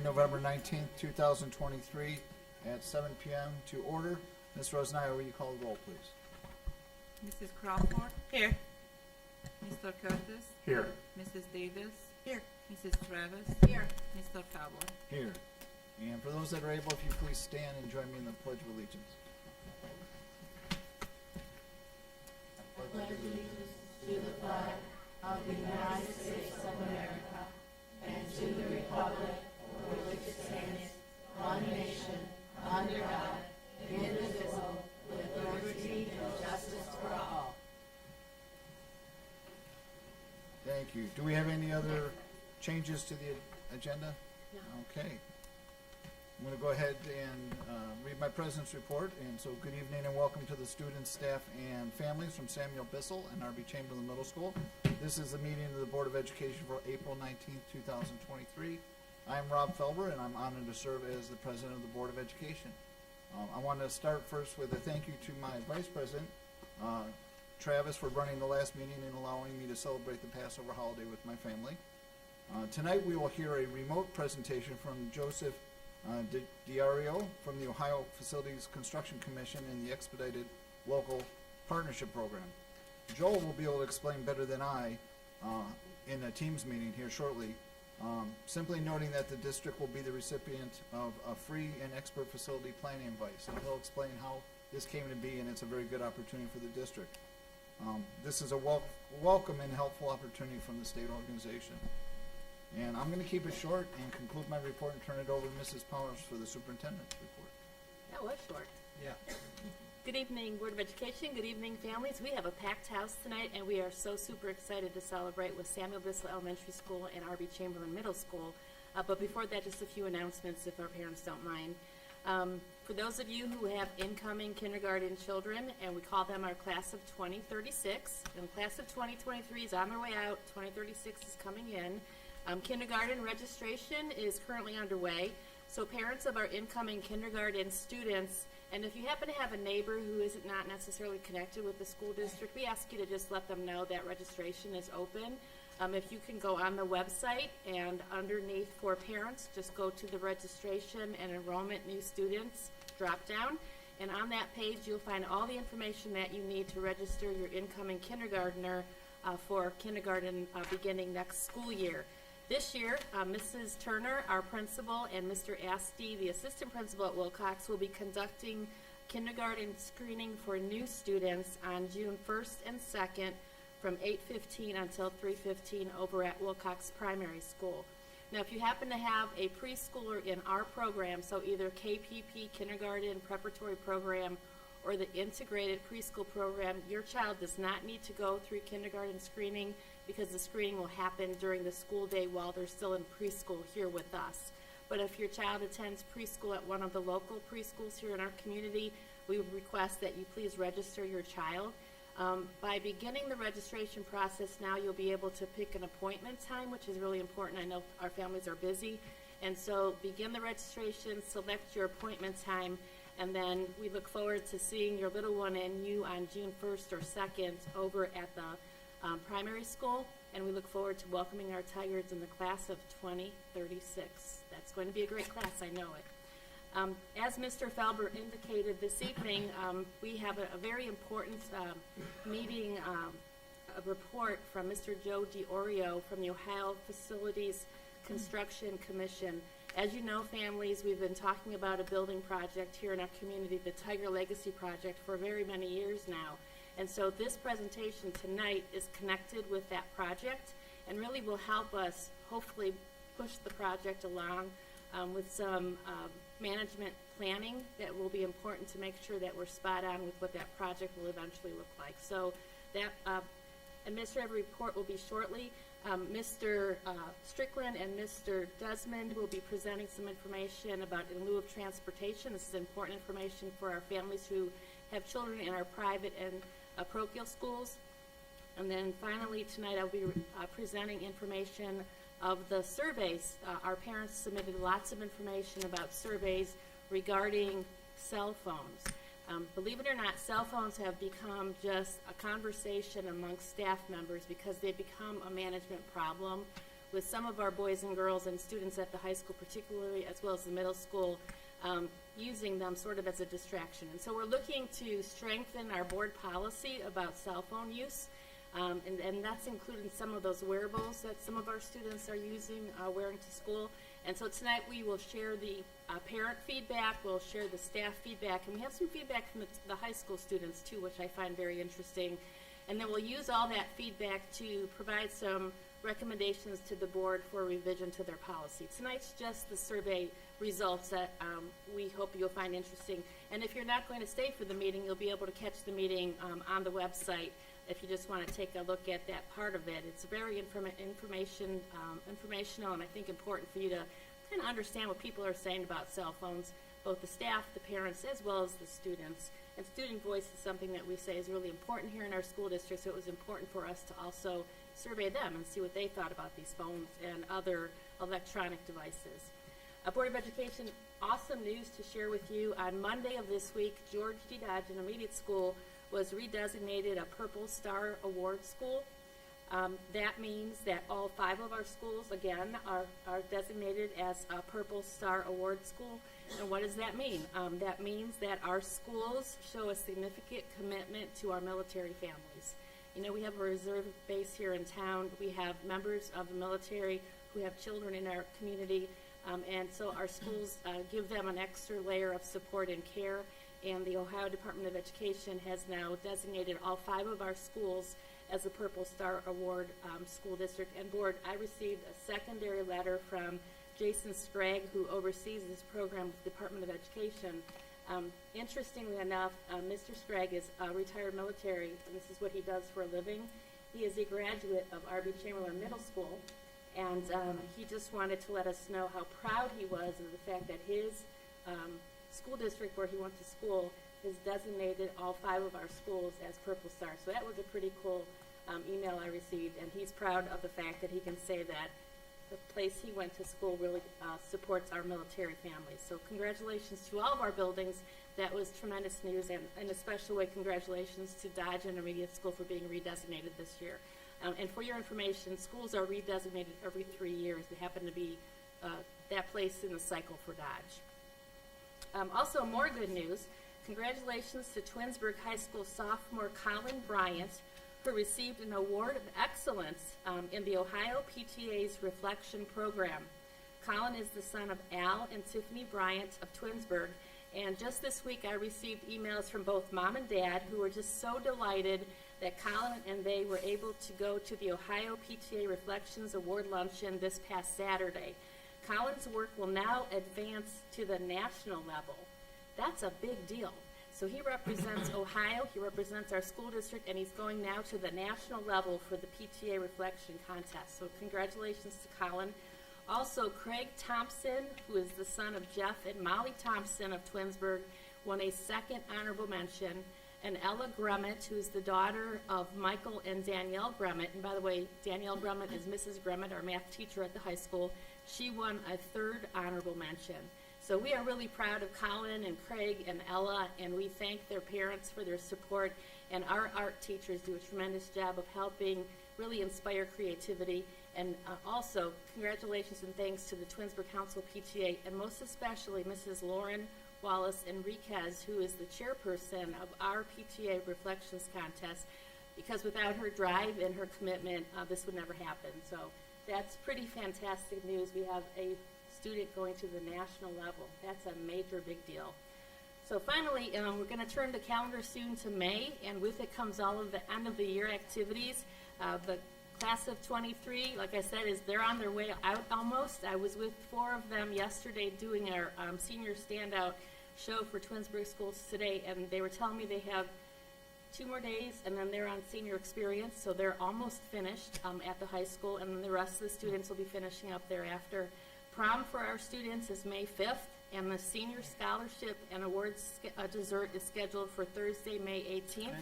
November 19th, 2023 at 7 p.m. to order. Ms. Rosenauer, will you call the roll, please? Mrs. Crawford? Here. Mr. Curtis? Here. Mrs. Davis? Here. Mrs. Travis? Here. Mr. Cowboy? Here. And for those that are able, if you please stand and join me in the Pledge of Allegiance. Pledge allegiance to the flag of the United States of America and to the republic for which it stands, one nation, under God, indivisible, with liberty and justice for all. Thank you. Do we have any other changes to the agenda? No. Okay. I'm going to go ahead and read my president's report. And so good evening and welcome to the students, staff, and families from Samuel Bissell and R.B. Chamberlain Middle School. This is the meeting of the Board of Education for April 19th, 2023. I'm Rob Felber, and I'm honored to serve as the president of the Board of Education. I want to start first with a thank you to my vice president, Travis, for running the last meeting and allowing me to celebrate the Passover holiday with my family. Tonight we will hear a remote presentation from Joseph Diario from the Ohio Facilities Construction Commission and the Expedited Local Partnership Program. Joel will be able to explain better than I in a Teams meeting here shortly, simply noting that the district will be the recipient of a free and expert facility planning advice. And he'll explain how this came to be, and it's a very good opportunity for the district. This is a welcome and helpful opportunity from the state organization. And I'm going to keep it short and conclude my report and turn it over to Mrs. Powers for the superintendent's report. That was short. Yeah. Good evening, Board of Education. Good evening, families. We have a packed house tonight, and we are so super excited to celebrate with Samuel Bissell Elementary School and R.B. Chamberlain Middle School. But before that, just a few announcements, if our parents don't mind. For those of you who have incoming kindergarten children, and we call them our class of 2036, and the class of 2023 is on their way out, 2036 is coming in. Kindergarten registration is currently underway, so parents of our incoming kindergarten students, and if you happen to have a neighbor who is not necessarily connected with the school district, we ask you to just let them know that registration is open. If you can go on the website and underneath for parents, just go to the registration and enrollment new students drop down, and on that page you'll find all the information that you need to register your incoming kindergartner for kindergarten beginning next school year. This year, Mrs. Turner, our principal, and Mr. Asti, the assistant principal at Wilcox, will be conducting kindergarten screening for new students on June 1st and 2nd from 8:15 until 3:15 over at Wilcox Primary School. Now, if you happen to have a preschooler in our program, so either KPP, kindergarten preparatory program, or the integrated preschool program, your child does not need to go through kindergarten screening because the screening will happen during the school day while they're still in preschool here with us. But if your child attends preschool at one of the local preschools here in our community, we would request that you please register your child. By beginning the registration process now, you'll be able to pick an appointment time, which is really important. I know our families are busy. And so begin the registration, select your appointment time, and then we look forward to seeing your little one and you on June 1st or 2nd over at the primary school, and we look forward to welcoming our Tigers in the class of 2036. That's going to be a great class, I know it. As Mr. Felber indicated this evening, we have a very important meeting, a report from Mr. Joe DiOrio from the Ohio Facilities Construction Commission. As you know, families, we've been talking about a building project here in our community, the Tiger Legacy Project, for very many years now. And so this presentation tonight is connected with that project and really will help us hopefully push the project along with some management planning that will be important to make sure that we're spot on with what that project will eventually look like. So that administrative report will be shortly. Mr. Strickland and Mr. Desmond will be presenting some information about in lieu of transportation. This is important information for our families who have children in our private and parochial schools. And then finally tonight I'll be presenting information of the surveys. Our parents submitted lots of information about surveys regarding cell phones. Believe it or not, cell phones have become just a conversation amongst staff members because they've become a management problem with some of our boys and girls and students at the high school particularly, as well as the middle school, using them sort of as a distraction. And so we're looking to strengthen our board policy about cell phone use. And that's including some of those wearables that some of our students are using, wearing to school. And so tonight we will share the parent feedback, we'll share the staff feedback, and we have some feedback from the high school students too, which I find very interesting. And then we'll use all that feedback to provide some recommendations to the board for revision to their policy. Tonight's just the survey results that we hope you'll find interesting. And if you're not going to stay for the meeting, you'll be able to catch the meeting on the website if you just want to take a look at that part of it. It's very informational and I think important for you to kind of understand what people are saying about cell phones, both the staff, the parents, as well as the students. And student voice is something that we say is really important here in our school district, so it was important for us to also survey them and see what they thought about these phones and other electronic devices. Board of Education, awesome news to share with you. On Monday of this week, George D. Dodge Intermediate School was redesignated a Purple Star Award School. That means that all 5 of our schools, again, are designated as a Purple Star Award School. And what does that mean? That means that our schools show a significant commitment to our military families. You know, we have a reserve base here in town. We have members of the military who have children in our community. And so our schools give them an extra layer of support and care. And the Ohio Department of Education has now designated all 5 of our schools as a Purple Star Award school district and board. I received a secondary letter from Jason Scragg, who oversees this program with the Department of Education. Interestingly enough, Mr. Scragg is retired military, and this is what he does for a living. He is a graduate of R.B. Chamberlain Middle School, and he just wanted to let us know how proud he was of the fact that his school district where he went to school has designated all 5 of our schools as Purple Star. So that was a pretty cool email I received, and he's proud of the fact that he can say that the place he went to school really supports our military families. So congratulations to all of our buildings. That was tremendous news, and in a special way, congratulations to Dodge Intermediate School for being redesignated this year. And for your information, schools are redesignated every 3 years. They happen to be that place in the cycle for Dodge. Also, more good news. Congratulations to Twinsburg High School sophomore Colin Bryant, who received an award of excellence in the Ohio PTA's Reflection Program. Colin is the son of Al and Tiffany Bryant of Twinsburg, and just this week I received emails from both mom and dad who were just so delighted that Colin and they were able to go to the Ohio PTA Reflections Award Luncheon this past Saturday. Colin's work will now advance to the national level. That's a big deal. So he represents Ohio, he represents our school district, and he's going now to the national level for the PTA Reflection Contest. So congratulations to Colin. Also, Craig Thompson, who is the son of Jeff and Molly Thompson of Twinsburg, won a 2nd honorable mention. And Ella Grummett, who is the daughter of Michael and Danielle Grummett, and by the way, Danielle Grummett is Mrs. Grummett, our math teacher at the high school, she won a 3rd honorable mention. So we are really proud of Colin and Craig and Ella, and we thank their parents for their support. And our art teachers do a tremendous job of helping really inspire creativity. And also, congratulations and thanks to the Twinsburg Council PTA, and most especially Mrs. Lauren Wallace Enriquez, who is the chairperson of our PTA Reflections Contest, because without her drive and her commitment, this would never happen. So that's pretty fantastic news. We have a student going to the national level. That's a major big deal. So finally, we're going to turn the calendar soon to May, and with it comes all of the end of the year activities. The class of 23, like I said, they're on their way out almost. I was with 4 of them yesterday doing our senior standout show for Twinsburg schools today, and they were telling me they have 2 more days, and then they're on senior experience, so they're almost finished at the high school, and then the rest of the students will be finishing up thereafter. Prom for our students is May 5th, and the senior scholarship and awards dessert is scheduled for Thursday, May 18th. Okay.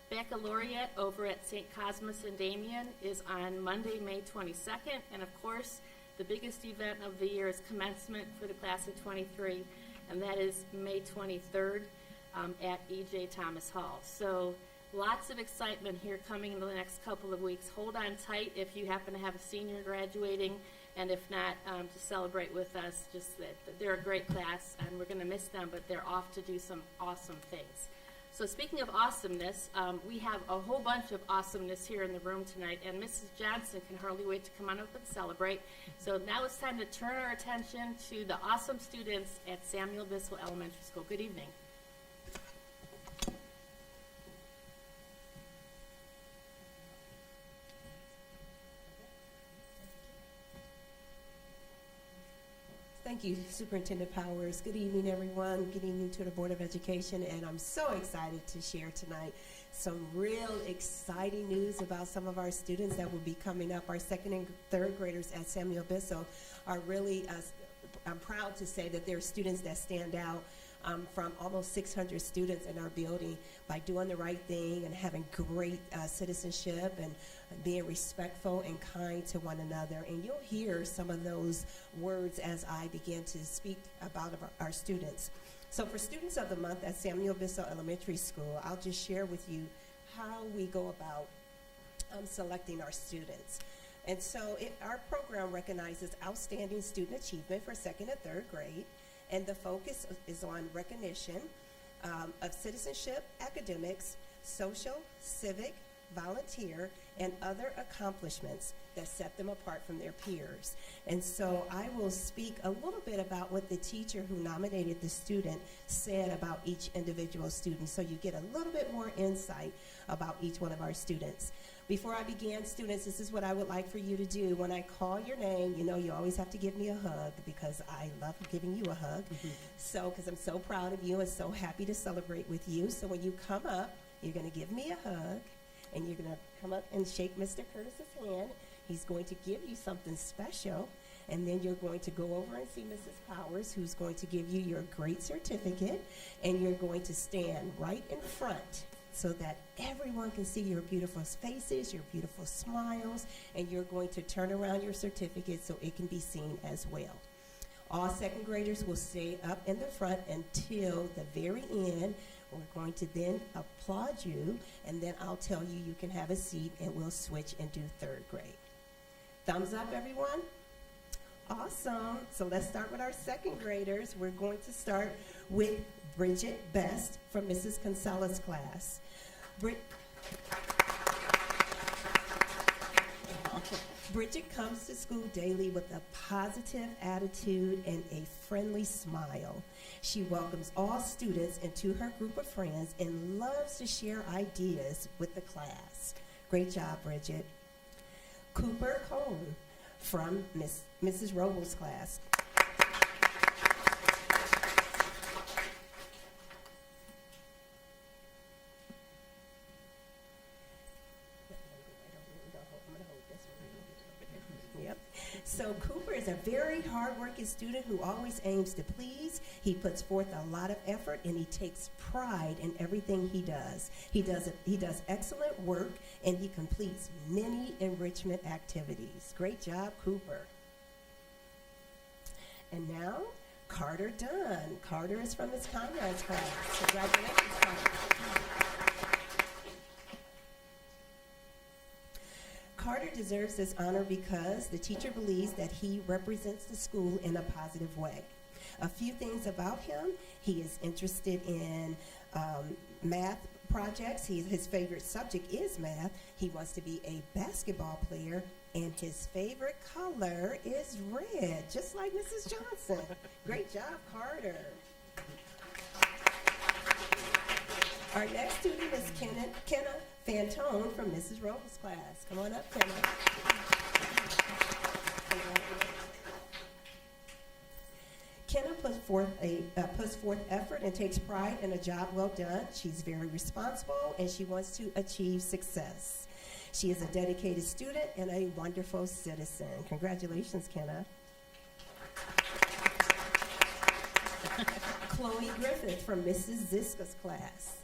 Baccalaureate over at St. Cosmas and Damien is on Monday, May 22nd, and of course, the biggest event of the year is commencement for the class of 23, and that is May 23rd at E.J. Thomas Hall. So Lots of excitement here coming in the next couple of weeks. Hold on tight if you happen to have a senior graduating, and if not, to celebrate with us. Just that they're a great class, and we're going to miss them, but they're off to do some awesome things. So speaking of awesomeness, we have a whole bunch of awesomeness here in the room tonight, and Mrs. Johnson can hardly wait to come on up and celebrate. So now it's time to turn our attention to the awesome students at Samuel Bissell Elementary School. Good evening. Thank you, Superintendent Powers. Good evening, everyone. Good evening to the Board of Education, and I'm so excited to share tonight some real exciting news about some of our students that will be coming up. Our second and third graders at Samuel Bissell are really, I'm proud to say that they're students that stand out from almost 600 students in our building by doing the right thing and having great citizenship and being respectful and kind to one another. And you'll hear some of those words as I begin to speak about our students. So for Students of the Month at Samuel Bissell Elementary School, I'll just share with you how we go about selecting our students. And so our program recognizes outstanding student achievement for second and third grade, and the focus is on recognition of citizenship, academics, social, civic, volunteer, and other accomplishments that set them apart from their peers. And so I will speak a little bit about what the teacher who nominated the student said about each individual student, so you get a little bit more insight about each one of our students. Before I begin, students, this is what I would like for you to do. When I call your name, you know, you always have to give me a hug because I love giving you a hug. So, because I'm so proud of you and so happy to celebrate with you. So when you come up, you're going to give me a hug, and you're going to come up and shake Mr. Curtis's hand. He's going to give you something special, and then you're going to go over and see Mrs. Powers, who's going to give you your great certificate, and you're going to stand right in front so that everyone can see your beautiful faces, your beautiful smiles, and you're going to turn around your certificate so it can be seen as well. All second graders will stay up in the front until the very end. We're going to then applaud you, and then I'll tell you you can have a seat, and we'll switch and do third grade. Thumbs up, everyone? Awesome. So let's start with our second graders. We're going to start with Bridget Best from Mrs. Gonzalez's class. Bridget comes to school daily with a positive attitude and a friendly smile. She welcomes all students into her group of friends and loves to share ideas with the class. Great job, Bridget. Cooper Cone from Mrs. Robles' class. Yep. So Cooper is a very hard-working student who always aims to please. He puts forth a lot of effort, and he takes pride in everything he does. He does excellent work, and he completes many enrichment activities. Great job, Cooper. And now, Carter Dunn. Carter is from Ms. Conrad's class. Congratulations, Carter. Carter deserves this honor because the teacher believes that he represents the school in a positive way. A few things about him: he is interested in math projects. His favorite subject is math. He wants to be a basketball player, and his favorite color is red, just like Mrs. Johnson. Great job, Carter. Our next student is Kenna Fantone from Mrs. Robles' class. Come on up, Kenna. Kenna puts forth effort and takes pride in a job well done. She's very responsible, and she wants to achieve success. She is a dedicated student and a wonderful citizen. Congratulations, Kenna. Chloe Griffith from Mrs. Ziska's class.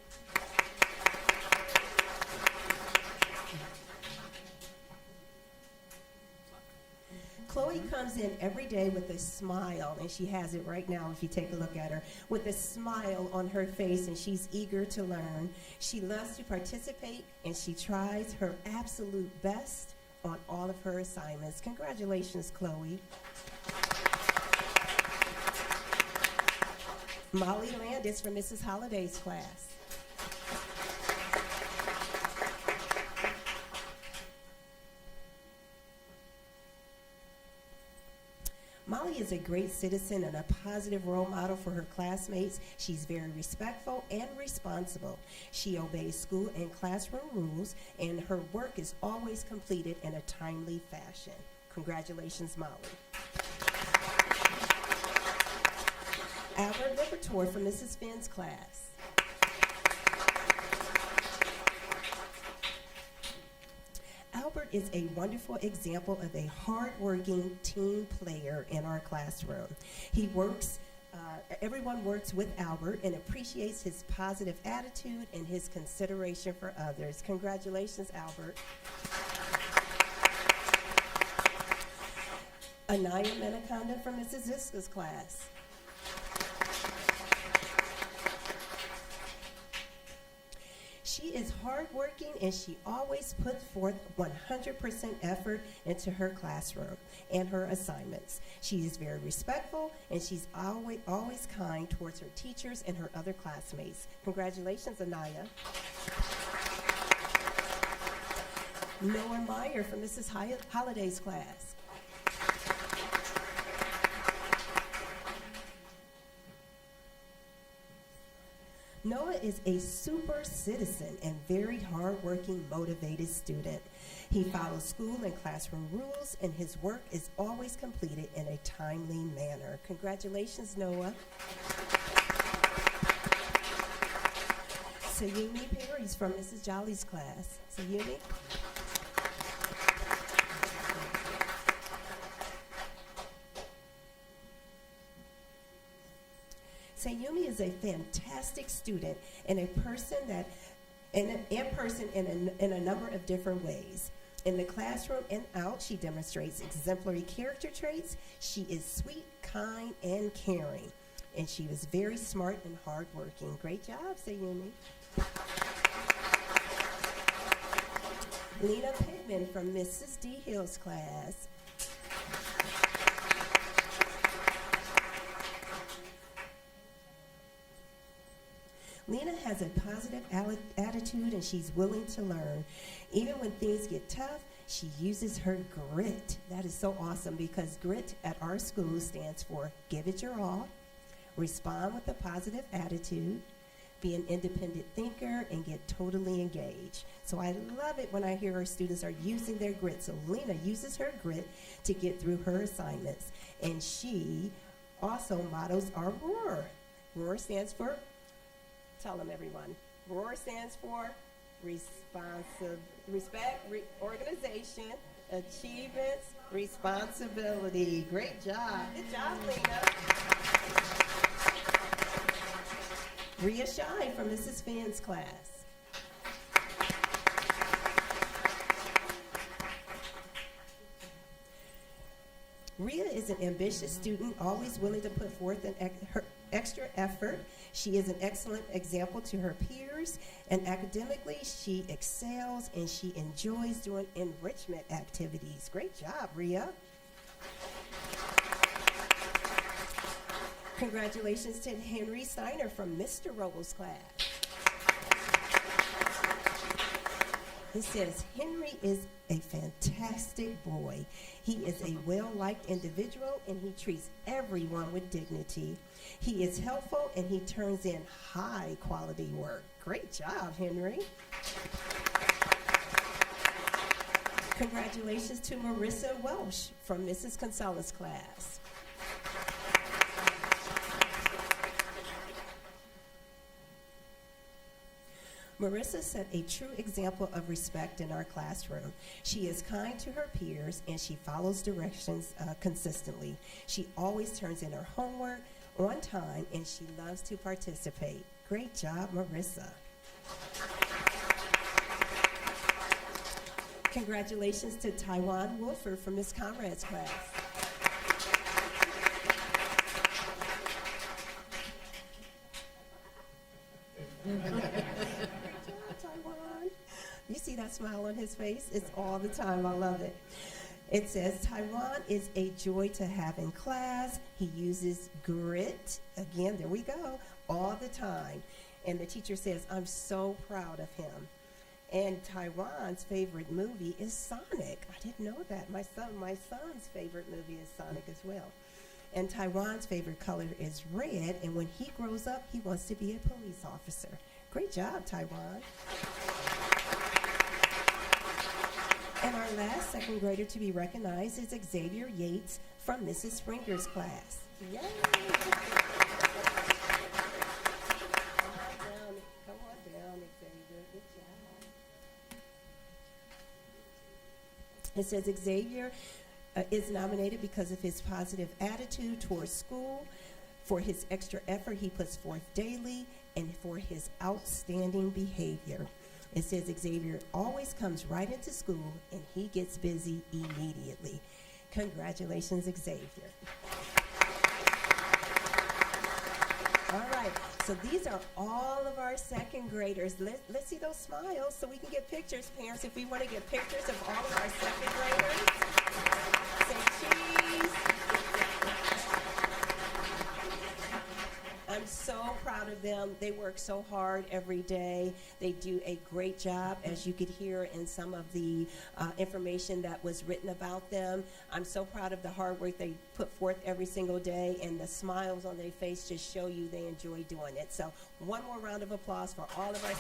Chloe comes in every day with a smile, and she has it right now if you take a look at her, with a smile on her face, and she's eager to learn. She loves to participate, and she tries her absolute best on all of her assignments. Congratulations, Chloe. Molly Landis from Mrs. Holliday's class. Molly is a great citizen and a positive role model for her classmates. She's very respectful and responsible. She obeys school and classroom rules, and her work is always completed in a timely fashion. Congratulations, Molly. Albert Libertor from Mrs. Finn's class. Albert is a wonderful example of a hardworking team player in our classroom. He works, everyone works with Albert and appreciates his positive attitude and his consideration for others. Congratulations, Albert. Anaya Menaconda from Mrs. Ziska's class. She is hardworking, and she always puts forth 100% effort into her classroom and her assignments. She is very respectful, and she's always kind towards her teachers and her other classmates. Congratulations, Anaya. Noah Meyer from Mrs. Holliday's class. Noah is a super citizen and very hardworking, motivated student. He follows school and classroom rules, and his work is always completed in a timely manner. Congratulations, Noah. Sayumi Perry's from Mrs. Jolly's class. Sayumi? Sayumi is a fantastic student and a person that, in a number of different ways. In the classroom and out, she demonstrates exemplary character traits. She is sweet, kind, and caring. And she was very smart and hardworking. Great job, Sayumi. Lena Pittman from Mrs. D. Hill's class. Lena has a positive attitude, and she's willing to learn. Even when things get tough, she uses her grit. That is so awesome, because grit at our school stands for give it your all, respond with a positive attitude, be an independent thinker, and get totally engaged. So I love it when I hear our students are using their grit. So Lena uses her grit to get through her assignments. And she also models our ROAR. ROAR stands for, tell them everyone. ROAR stands for respect, organization, achievements, responsibility. Great job. Good job, Lena. Rhea Shine from Mrs. Finn's class. Rhea is an ambitious student, always willing to put forth her extra effort. She is an excellent example to her peers, and academically, she excels and she enjoys doing enrichment activities. Great job, Rhea. Congratulations to Henry Steiner from Mr. Robles' class. It says, Henry is a fantastic boy. He is a well-liked individual, and he treats everyone with dignity. He is helpful, and he turns in high-quality work. Great job, Henry. Congratulations to Marissa Welsh from Mrs. Consol's class. Marissa set a true example of respect in our classroom. She is kind to her peers, and she follows directions consistently. She always turns in her homework on time, and she loves to participate. Great job, Marissa. Congratulations to Taiwan Wolford from Ms. Conrad's class. that smile on his face? It's all the time. I love it. It says, Taiwan is a joy to have in class. He uses grit, again, there we go, all the time. And the teacher says, I'm so proud of him. And Taiwan's favorite movie is Sonic. I didn't know that. My son's favorite movie is Sonic as well. And Taiwan's favorite color is red, and when he grows up, he wants to be a police officer. Great job, Taiwan. And our last second grader to be recognized is Xavier Yates from Mrs. Springer's class. Yay! Come on down, Xavier. Good job. It says Xavier is nominated because of his positive attitude towards school, for his extra effort he puts forth daily, and for his outstanding behavior. It says Xavier always comes right into school, and he gets busy immediately. Congratulations, Xavier. All right, so these are all of our second graders. Let's see those smiles so we can get pictures, parents. If we want to get pictures of all of our second graders, say cheese. I'm so proud of them. They work so hard every day. They do a great job, as you could hear in some of the information that was written about them. I'm so proud of the hard work they put forth every single day, and the smiles on their face just show you they enjoy doing it. So one more round of applause for all of our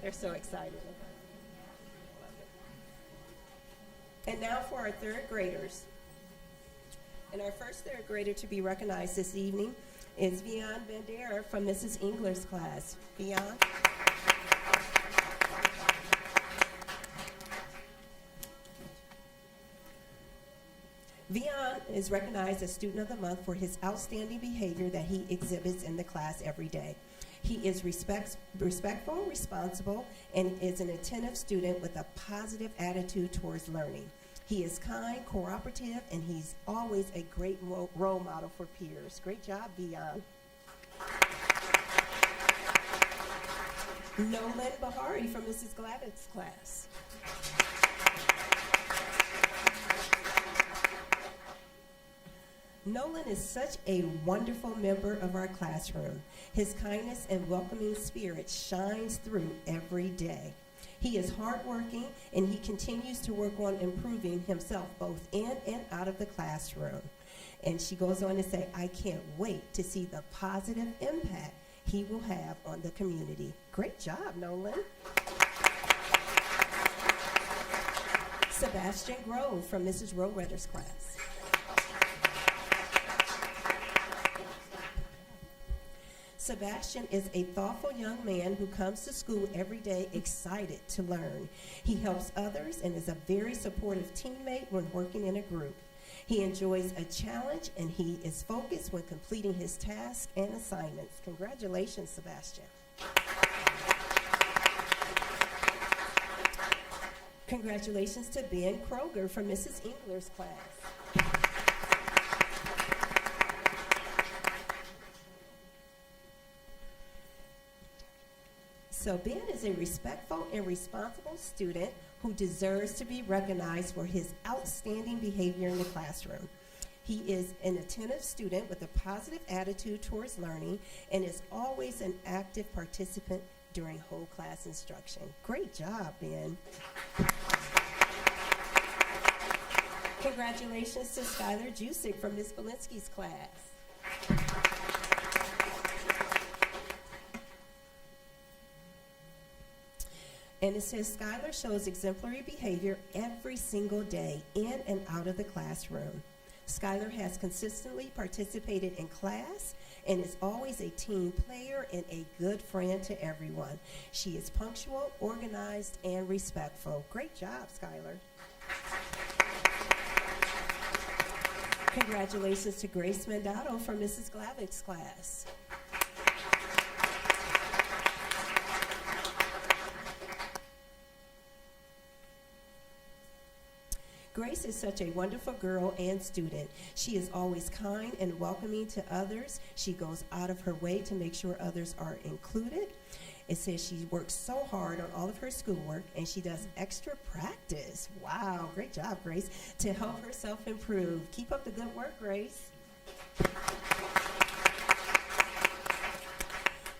They're so excited. And now for our third graders. And our first third grader to be recognized this evening is Vian Bandera from Mrs. Engler's class. Vian. Vian is recognized as Student of the Month for his outstanding behavior that he exhibits in the class every day. He is respectful, responsible, and is an attentive student with a positive attitude towards learning. He is kind, cooperative, and he's always a great role model for peers. Great job, Vian. Nolan Bahari from Mrs. Glavitt's class. Nolan is such a wonderful member of our classroom. His kindness and welcoming spirit shines through every day. He is hardworking, and he continues to work on improving himself both in and out of the classroom. And she goes on to say, I can't wait to see the positive impact he will have on the community. Great job, Nolan. Sebastian Grove from Mrs. Roweather's class. Sebastian is a thoughtful young man who comes to school every day excited to learn. He helps others and is a very supportive teammate when working in a group. He enjoys a challenge, and he is focused when completing his tasks and assignments. Congratulations, Sebastian. Congratulations to Ben Kroger from Mrs. Engler's class. So Ben is a respectful and responsible student who deserves to be recognized for his outstanding behavior in the classroom. He is an attentive student with a positive attitude towards learning and is always an active participant during whole class instruction. Great job, Ben. Congratulations to Skylar Jusick from Ms. Belinsky's class. And it says, Skylar shows exemplary behavior every single day in and out of the classroom. Skylar has consistently participated in class and is always a team player and a good friend to everyone. She is punctual, organized, and respectful. Great job, Skylar. Congratulations to Grace Mandato from Mrs. Glavick's class. Grace is such a wonderful girl and student. She is always kind and welcoming to others. She goes out of her way to make sure others are included. It says she works so hard on all of her schoolwork, and she does extra practice. Wow, great job, Grace, to help herself improve. Keep up the good work, Grace.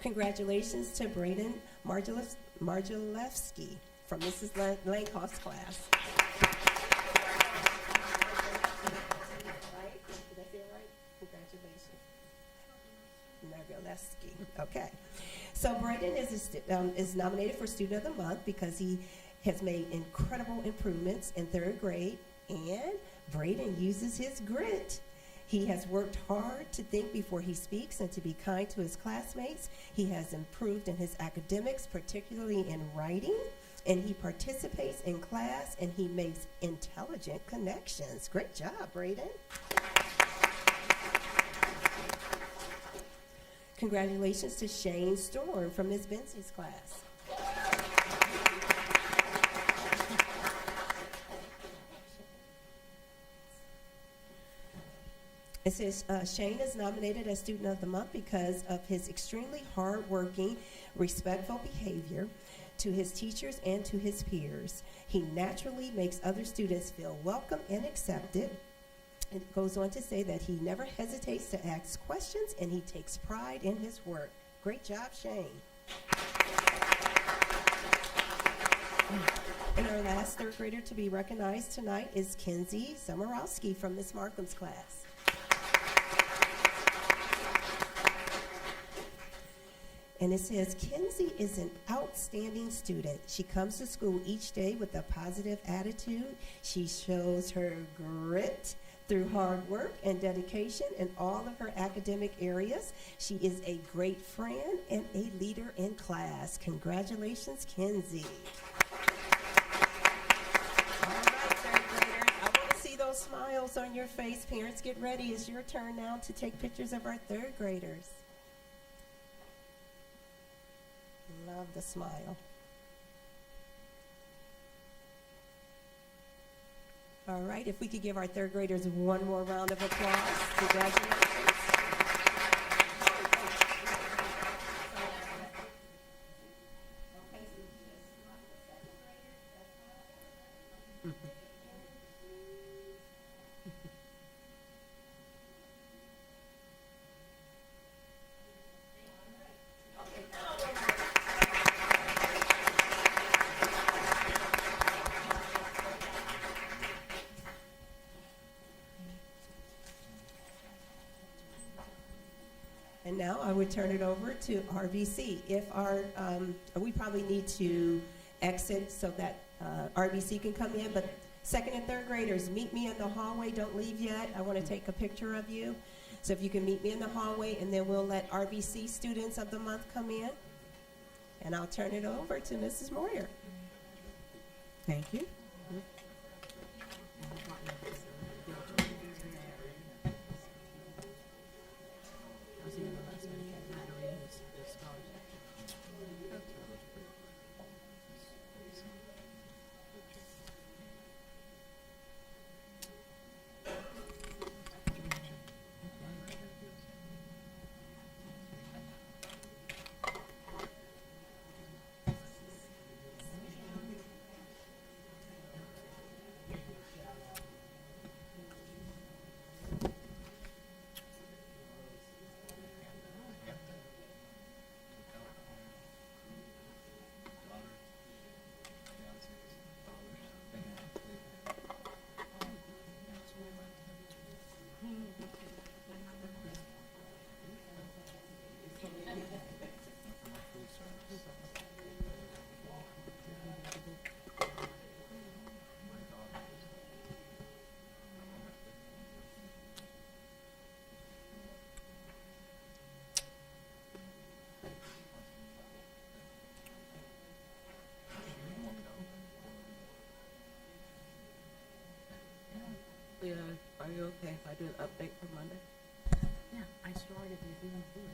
Congratulations to Braden Marjalewski from Mrs. Langhoff's class. Right? Did I say it right? Congratulations. Marjalewski. Okay. So Braden is nominated for Student of the Month because he has made incredible improvements in third grade, and Braden uses his grit. He has worked hard to think before he speaks and to be kind to his classmates. He has improved in his academics, particularly in writing, and he participates in class, and he makes intelligent connections. Great job, Braden. Congratulations to Shane Storm from Ms. Bensey's class. It says Shane is nominated as Student of the Month because of his extremely hardworking, respectful behavior to his teachers and to his peers. He naturally makes other students feel welcome and accepted. It goes on to say that he never hesitates to ask questions, and he takes pride in his work. Great job, Shane. And our last third grader to be recognized tonight is Kenzie Zamorowski from Miss Markham's class. And it says, Kenzie is an outstanding student. She comes to school each day with a positive attitude. She shows her grit through hard work and dedication in all of her academic areas. She is a great friend and a leader in class. Congratulations, Kenzie. All right, third graders, I want to see those smiles on your face. Parents, get ready. It's your turn now to take pictures of our third graders. Love the smile. All right, if we could give our third graders one more round of applause. Congratulations. And now I would turn it over to RBC. If we probably need to exit so that RBC can come in, but second and third graders, meet me in the hallway. Don't leave yet. I want to take a picture of you. So if you can meet me in the hallway, and then we'll let RBC Students of the Month come in. And I'll turn it over to Mrs. Moyer. Thank you. Leah, are you okay if I do an update for Monday? Yeah, I started if you want to do it.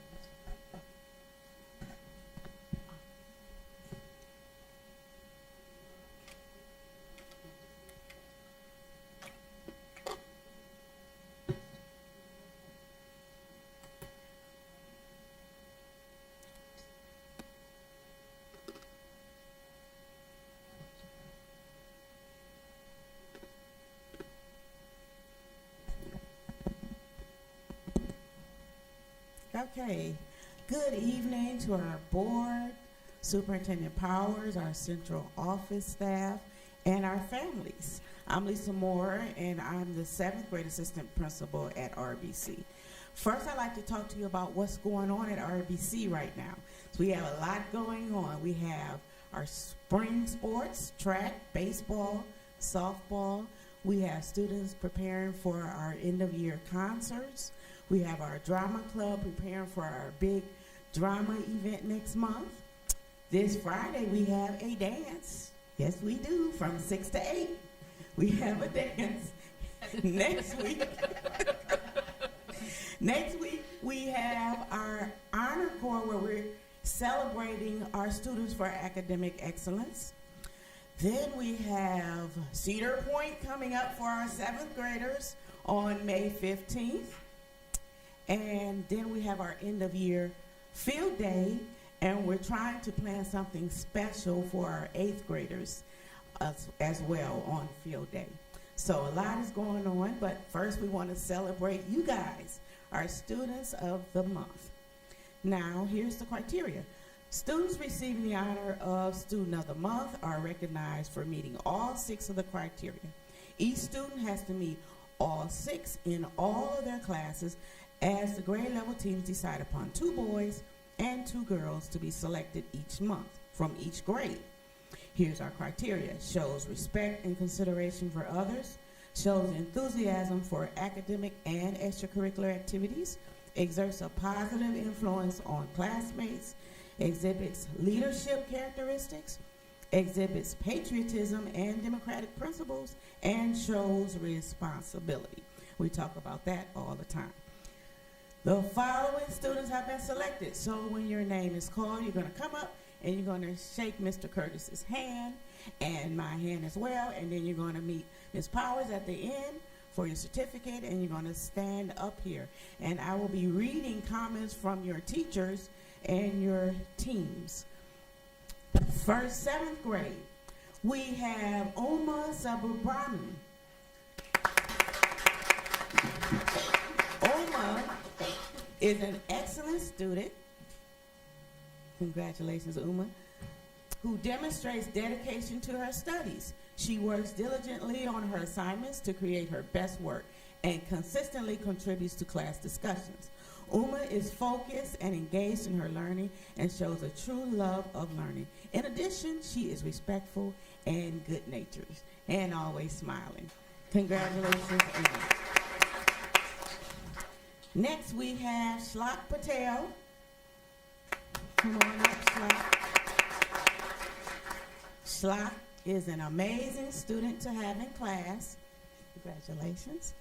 Okay, good evening to our board, Superintendent Powers, our central office staff, and our families. I'm Lisa Moore, and I'm the 7th grade assistant principal at RBC. First, I'd like to talk to you about what's going on at RBC right now. So we have a lot going on. We have our spring sports, track, baseball, softball. We have students preparing for our end-of-year concerts. We have our drama club preparing for our big drama event next month. This Friday, we have a dance. Yes, we do, from 6 to 8. We have a dance. Next week, we have our honor corps where we're celebrating our students for academic excellence. Then we have Cedar Point coming up for our 7th graders on May 15th. And then we have our end of year field day, and we're trying to plan something special for our 8th graders as well on field day. So a lot is going on, but first we want to celebrate you guys, our students of the month. Now, here's the criteria. Students receiving the honor of Student of the Month are recognized for meeting all 6 of the criteria. Each student has to meet all 6 in all of their classes, as the grade level teams decide upon 2 boys and 2 girls to be selected each month from each grade. Here's our criteria. Shows respect and consideration for others, shows enthusiasm for academic and extracurricular activities, exerts a positive influence on classmates, exhibits leadership characteristics, exhibits patriotism and democratic principles, and shows responsibility. We talk about that all the time. The following students have been selected. So when your name is called, you're going to come up and you're going to shake Mr. Curtis's hand and my hand as well. And then you're going to meet Ms. Powers at the end for your certificate, and you're going to stand up here. And I will be reading comments from your teachers and your teams. First, 7th grade, we have Uma Sabubrahman. Uma is an excellent student, congratulations Uma, who demonstrates dedication to her studies. She works diligently on her assignments to create her best work and consistently contributes to class discussions. Uma is focused and engaged in her learning and shows a true love of learning. In addition, she is respectful and good-natured and always smiling. Congratulations, Uma. Next, we have Shlok Patel. Come on up, Shlok. Shlok is an amazing student to have in class. Congratulations.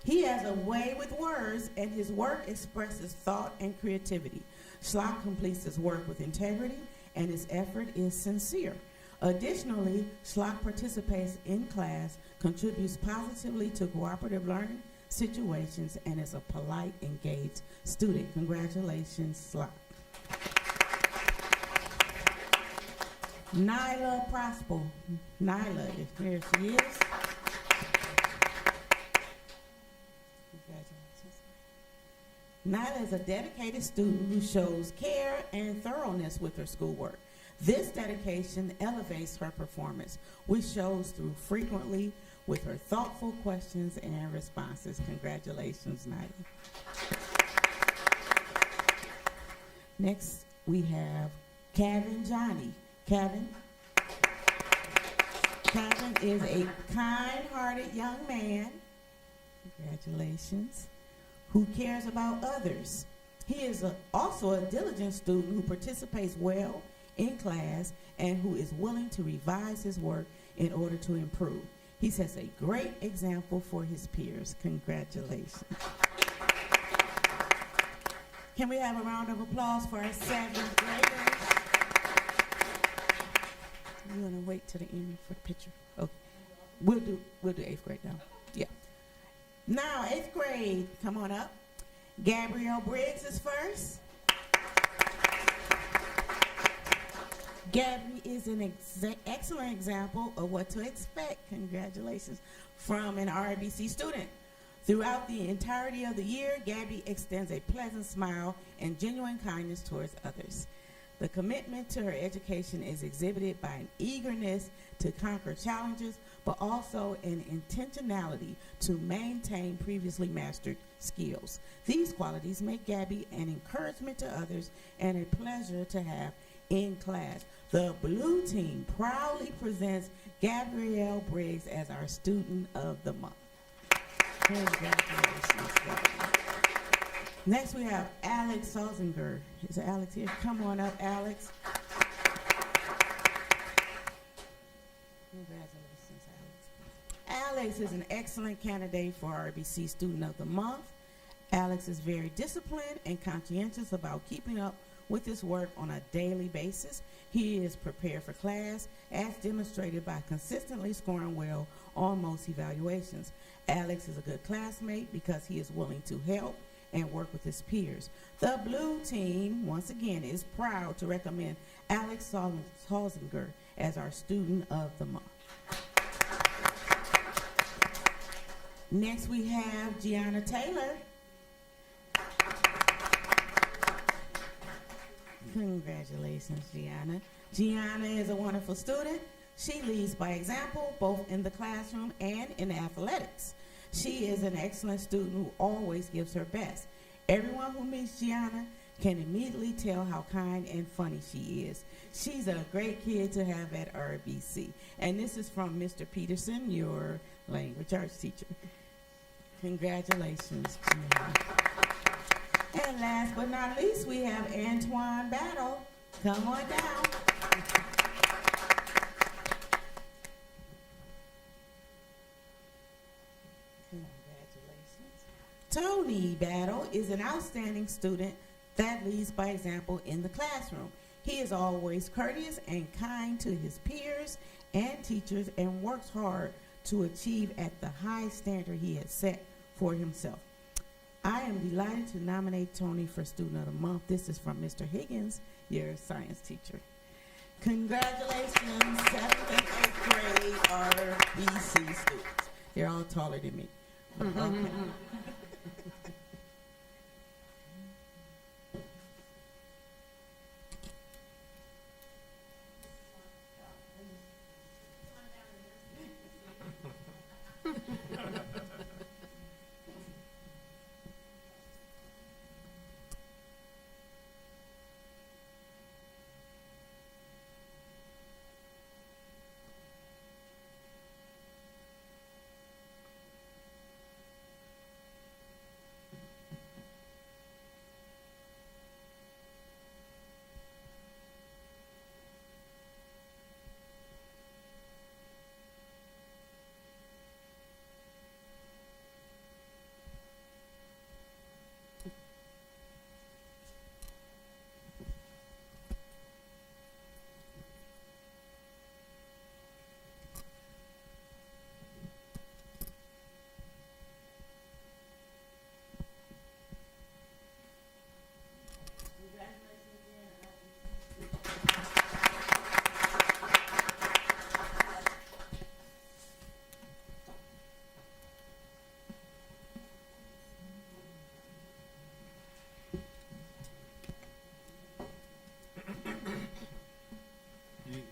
He has a way with words, and his work expresses thought and creativity. Shlok completes his work with integrity, and his effort is sincere. Additionally, Shlok participates in class, contributes positively to cooperative learning situations, and is a polite, engaged student. Congratulations, Shlok. Nyla Prosper. Nyla, here she is. Congratulations. Nyla is a dedicated student who shows care and thoroughness with her schoolwork. This dedication elevates her performance, which shows through frequently with her thoughtful questions and responses. Congratulations, Nyla. Next, we have Kevin Johnny. Kevin is a kind-hearted young man, congratulations, who cares about others. He is also a diligent student who participates well in class and who is willing to revise his work in order to improve. He sets a great example for his peers. Congratulations. Can we have a round of applause for our 7th graders? You want to wait till the end for the picture? Okay. We'll do 8th grade now. Yeah. Now, 8th grade, come on up. Gabrielle Briggs is first. Gabby is an excellent example of what to expect, congratulations, from an RBC student. Throughout the entirety of the year, Gabby extends a pleasant smile and genuine kindness towards others. The commitment to her education is exhibited by an eagerness to conquer challenges, but also an intentionality to maintain previously mastered skills. These qualities make Gabby an encouragement to others and a pleasure to have in class. The blue team proudly presents Gabrielle Briggs as our Student of the Month. Congratulations, Gabby. Next we have Alex Salzinger. Is Alex here? Come on up, Alex. Congratulations, Alex. Alex is an excellent candidate for RBC Student of the Month. Alex is very disciplined and conscientious about keeping up with his work on a daily basis. He is prepared for class, as demonstrated by consistently scoring well on most evaluations. Alex is a good classmate because he is willing to help and work with his peers. The blue team, once again, is proud to recommend Alex Salzinger as our Student of the Month. Next, we have Gianna Taylor. Congratulations, Gianna. Gianna is a wonderful student. She leads by example, both in the classroom and in athletics. She is an excellent student who always gives her best. Everyone who meets Gianna can immediately tell how kind and funny she is. She's a great kid to have at RBC. And this is from Mr. Peterson, your language arts teacher. Congratulations, Gianna. And last but not least, we have Antoine Battle. Come on down. Congratulations. Tony Battle is an outstanding student that leads by example in the classroom. He is always courteous and kind to his peers and teachers and works hard to achieve at the high standard he has set for himself. I am delighted to nominate Tony for Student of the Month. This is from Mr. Higgins, your science teacher. Congratulations, 7th and 8th grade RBC students. They're all taller than me. Okay.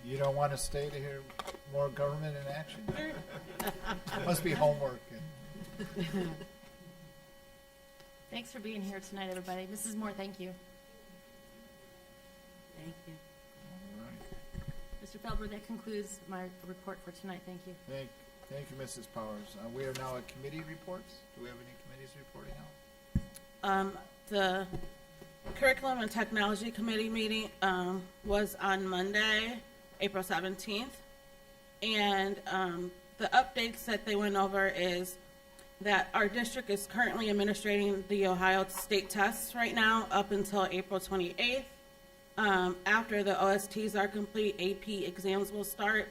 You don't want to stay to hear more government in action? Must be homework. Thanks for being here tonight, everybody. Mrs. Moore, thank you. Thank you. All right. Mr. Felber, that concludes my report for tonight. Thank you. Thank you, Mrs. Powers. We are now at committee reports. Do we have any committees reporting out? The Curriculum and Technology Committee meeting was on Monday, April 17th, and the updates that they went over is that our district is currently administering the Ohio state tests right now up until April 28th. After the OSTs are complete, AP exams will start,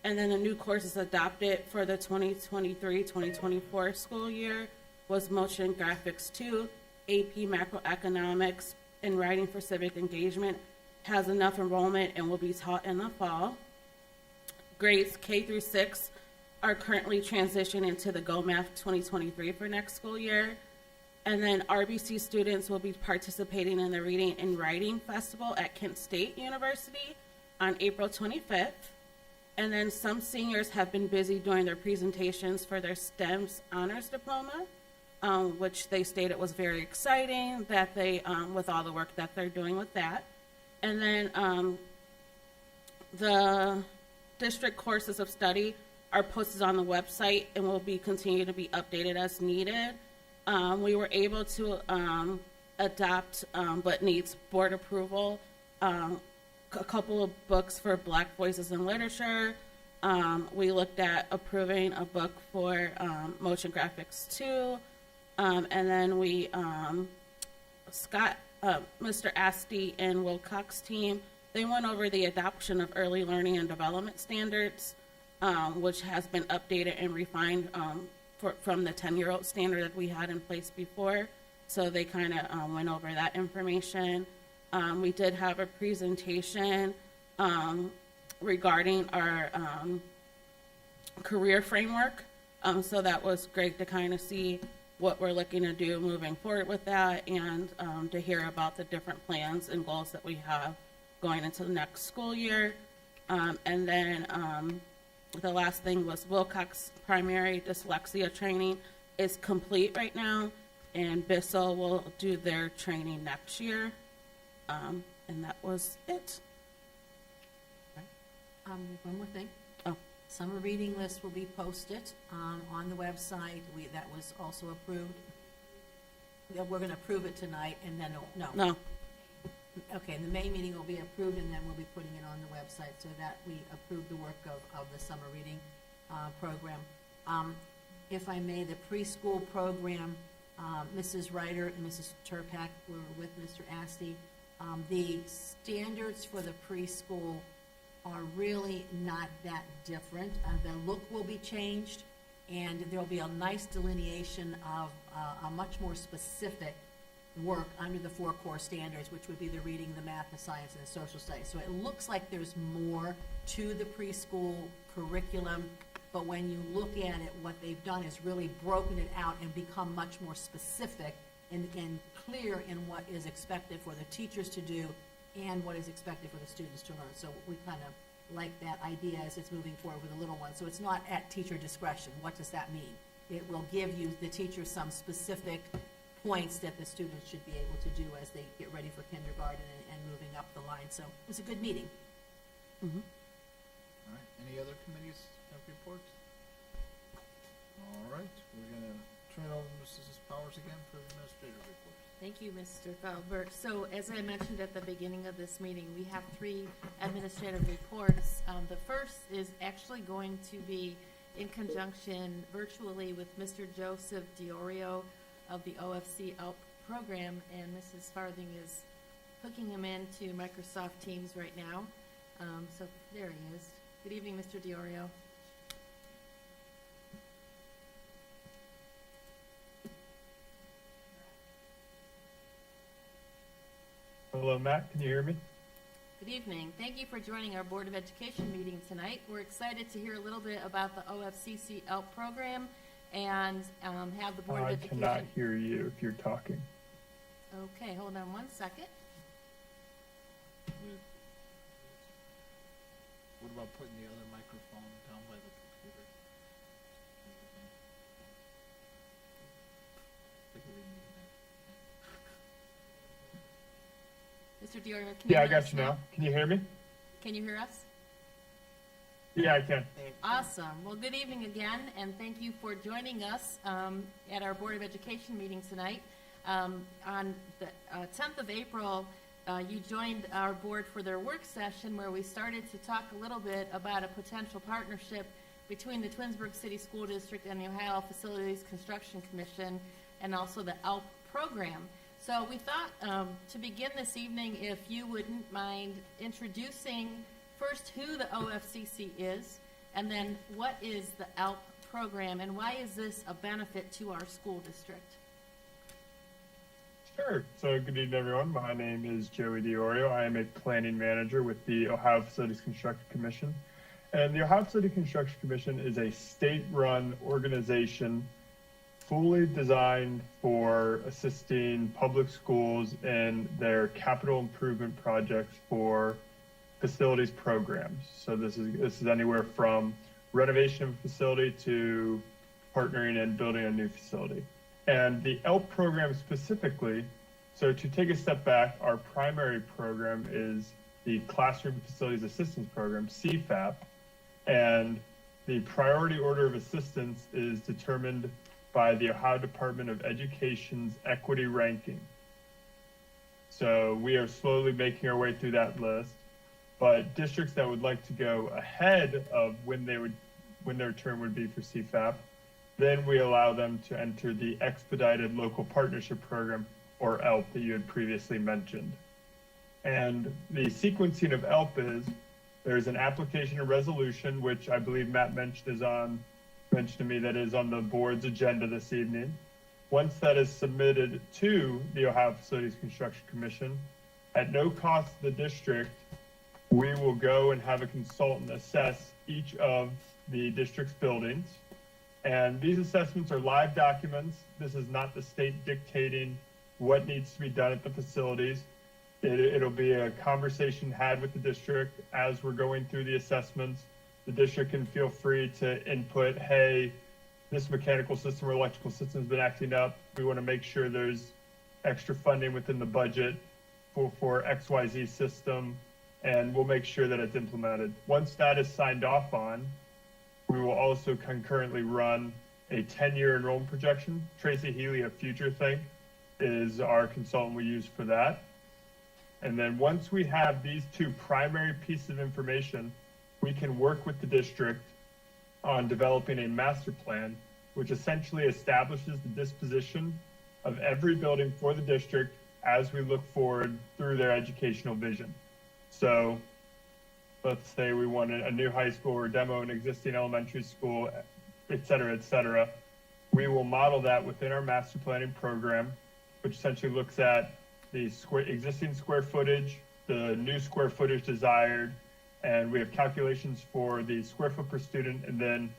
and then a new course is adopted for the 2023-2024 school year was Motion Graphics 2, AP Macroeconomics, and Writing for Civic Engagement has enough enrollment and will be taught in the fall. Grades K through 6 are currently transitioning to the Go Math 2023 for next school year. And then RBC students will be participating in the Reading and Writing Festival at Kent State University on April 25th. And then some seniors have been busy doing their presentations for their STEMS honors diploma, which they stated was very exciting that they, with all the work that they're doing with that. And then the district courses of study are posted on the website and will be continue to be updated as needed. We were able to adopt, but needs board approval, a couple of books for Black Voices in Literature. We looked at approving a book for Motion Graphics 2. And then we, Mr. Asti and Wilcox team, they went over the adoption of early learning and development standards, which has been updated and refined from the 10-year-old standard that we had in place before. So they kind of went over that information. We did have a presentation regarding our career framework. So that was great to kind of see what we're looking to do moving forward with that, and to hear about the different plans and goals that we have going into the next school year. And then the last thing was Wilcox primary dyslexia training is complete right now, and Bissell will do their training next year. And that was it. One more thing. Oh. Summer reading list will be posted on the website. That was also approved. Yeah, we're going to approve it tonight, and then, No, Okay, and the May meeting will be approved, and then we'll be putting it on the website so that we approve the work of the summer reading program. If I may, the preschool program, Mrs. Ryder and Mrs. Turpak were with Mr. Asti. The standards for the preschool are really not that different. The look will be changed, and there'll be a nice delineation of a much more specific work under the 4 core standards, which would be the reading, the math, the science, and the social studies. So it looks like there's more to the preschool curriculum, but when you look at it, what they've done is really broken it out and become much more specific and clear in what is expected for the teachers to do and what is expected for the students to learn. So we kind of like that idea as it's moving forward with the little ones. So it's not at teacher discretion. What does that mean? It will give you, the teacher, some specific points that the students should be able to do as they get ready for kindergarten and moving up the line. So it was a good meeting. Mm-hmm. All right, any other committees have reports? All right, we're gonna turn it over to Mrs. Powers again for the administrative report. Thank you, Mr. Thalberg. So as I mentioned at the beginning of this meeting, we have 3 administrative reports. The first is actually going to be in conjunction virtually with Mr. Joseph Diorio of the OFC ALP program, and Mrs. Farthing is hooking him into Microsoft Teams right now. So there he is. Good evening, Mr. Diorio. Hello, Matt. Can you hear me? Good evening. Thank you for joining our Board of Education meeting tonight. We're excited to hear a little bit about the OFCC ALP program and have the Board of I Education. cannot hear you if you're talking. Okay, hold on one second. What about putting the other microphone down by the computer? Mr. Diorio, can you Yeah, I hear us got you now. Can you hear me? Can you hear us? Yeah, I can. Awesome. Well, good evening again, and thank you for joining us at our Board of Education meeting tonight. On the 10th of April, you joined our board for their work session where we started to talk a little bit about a potential partnership between the Twinsburg City School District and the Ohio Facilities Construction Commission, and also the ALP program. So we thought to begin this evening, if you wouldn't mind introducing first who the OFCC is, and then what is the ALP program, and why is this a benefit to our school district? Sure. So good evening, everyone. My name is Joey DiOrio. I am a planning manager with the Ohio Facilities Construction Commission. And the Ohio Facilities Construction Commission is a state-run organization fully designed for assisting public schools in their capital improvement projects for facilities programs. So this is anywhere from renovation of a facility to partnering and building a new facility. And the ELP program specifically, so to take a step back, our primary program is the Classroom Facilities Assistance Program, CFAP, and the priority order of assistance is determined by the Ohio Department of Education's equity ranking. So we are slowly making our way through that list, but districts that would like to go ahead of when their term would be for CFAP, then we allow them to enter the Expedited Local Partnership Program, or ELP, that you had previously mentioned. And the sequencing of ELP is, there's an application and resolution, which I believe Matt mentioned to me that is on the board's agenda this evening. Once that is submitted to the Ohio Facilities Construction Commission, at no cost to the district, we will go and have a consultant assess each of the district's buildings. And these assessments are live documents. This is not the state dictating what needs to be done at the facilities. It'll be a conversation had with the district as we're going through the assessments. The district can feel free to input, hey, this mechanical system or electrical system has been acting up. We want to make sure there's extra funding within the budget for XYZ system, and we'll make sure that it's implemented. Once that is signed off on, we will also concurrently run a 10-year enrollment projection. Tracy Healy of Future Think is our consultant we use for that. And then once we have these two primary pieces of information, we can work with the district on developing a master plan, which essentially establishes the disposition of every building for the district as we look forward through their educational vision. So let's say we want a new high school or demo an existing elementary school, et cetera, et cetera. We will model that within our master planning program, which essentially looks at the existing square footage, the new square footage desired, and we have calculations for the square foot per student and then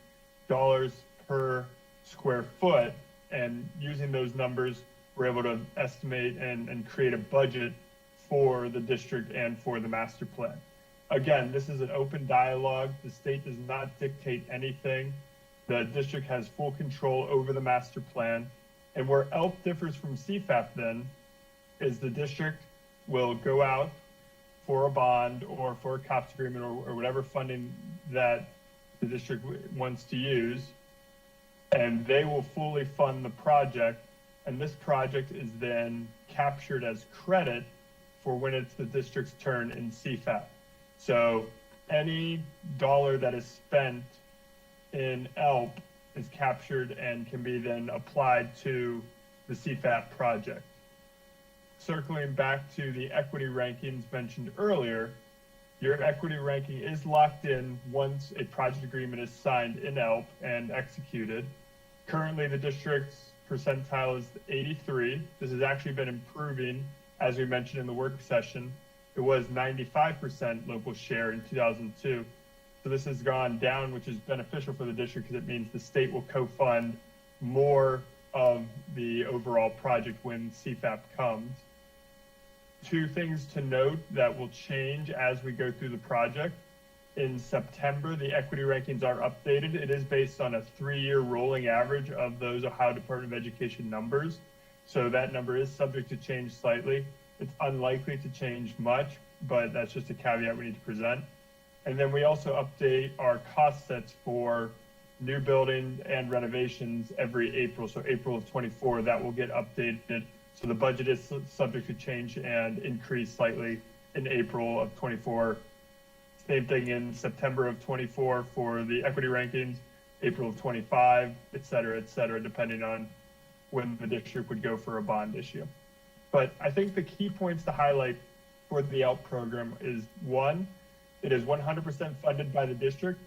dollars per square foot. And using those numbers, we're able to estimate and create a budget for the district and for the master plan. Again, this is an open dialogue. The state does not dictate anything. The district has full control over the master plan. And where ELP differs from CFAP then is the district will go out for a bond or for a COPS agreement or whatever funding that the district wants to use, and they will fully fund the project. And this project is then captured as credit for when it's the district's turn in CFAP. So any dollar that is spent in ELP is captured and can be then applied to the CFAP project. Circling back to the equity rankings mentioned earlier, your equity ranking is locked in once a project agreement is signed in ELP and executed. Currently, the district's percentile is 83. This has actually been improving, as we mentioned in the work session. It was 95% local share in 2002. So this has gone down, which is beneficial for the district because it means the state will co-fund more of the overall project when CFAP comes. Two things to note that will change as we go through the project. In September, the equity rankings are updated. It is based on a 3-year rolling average of those Ohio Department of Education numbers. So that number is subject to change slightly. It's unlikely to change much, but that's just a caveat we need to present. And then we also update our cost sets for new building and renovations every April. So April of 24, that will get updated. So the budget is subject to change and increase slightly in April of 24, Same thing in September of 24 for the equity rankings, April of 25, et cetera, depending on when the district would go for a bond issue. But I think the key points to highlight for the ALP program is, one, it is 100% funded by the district,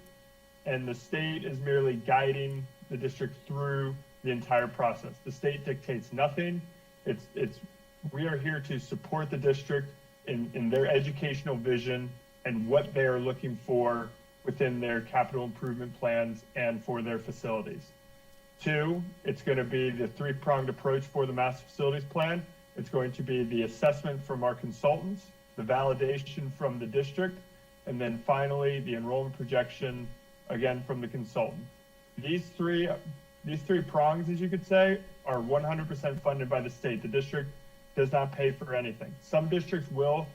and the state is merely guiding the district through the entire process. The state dictates nothing. We are here to support the district in their educational vision and what they are looking for within their capital improvement plans and for their facilities. Two, it's going to be the three-pronged approach for the master facilities plan. It's going to be the assessment from our consultants, the validation from the district, and then finally the enrollment projection, again, from the consultant. These three prongs, as you could say, are 100% funded by the state. The district does not pay for anything. Some districts will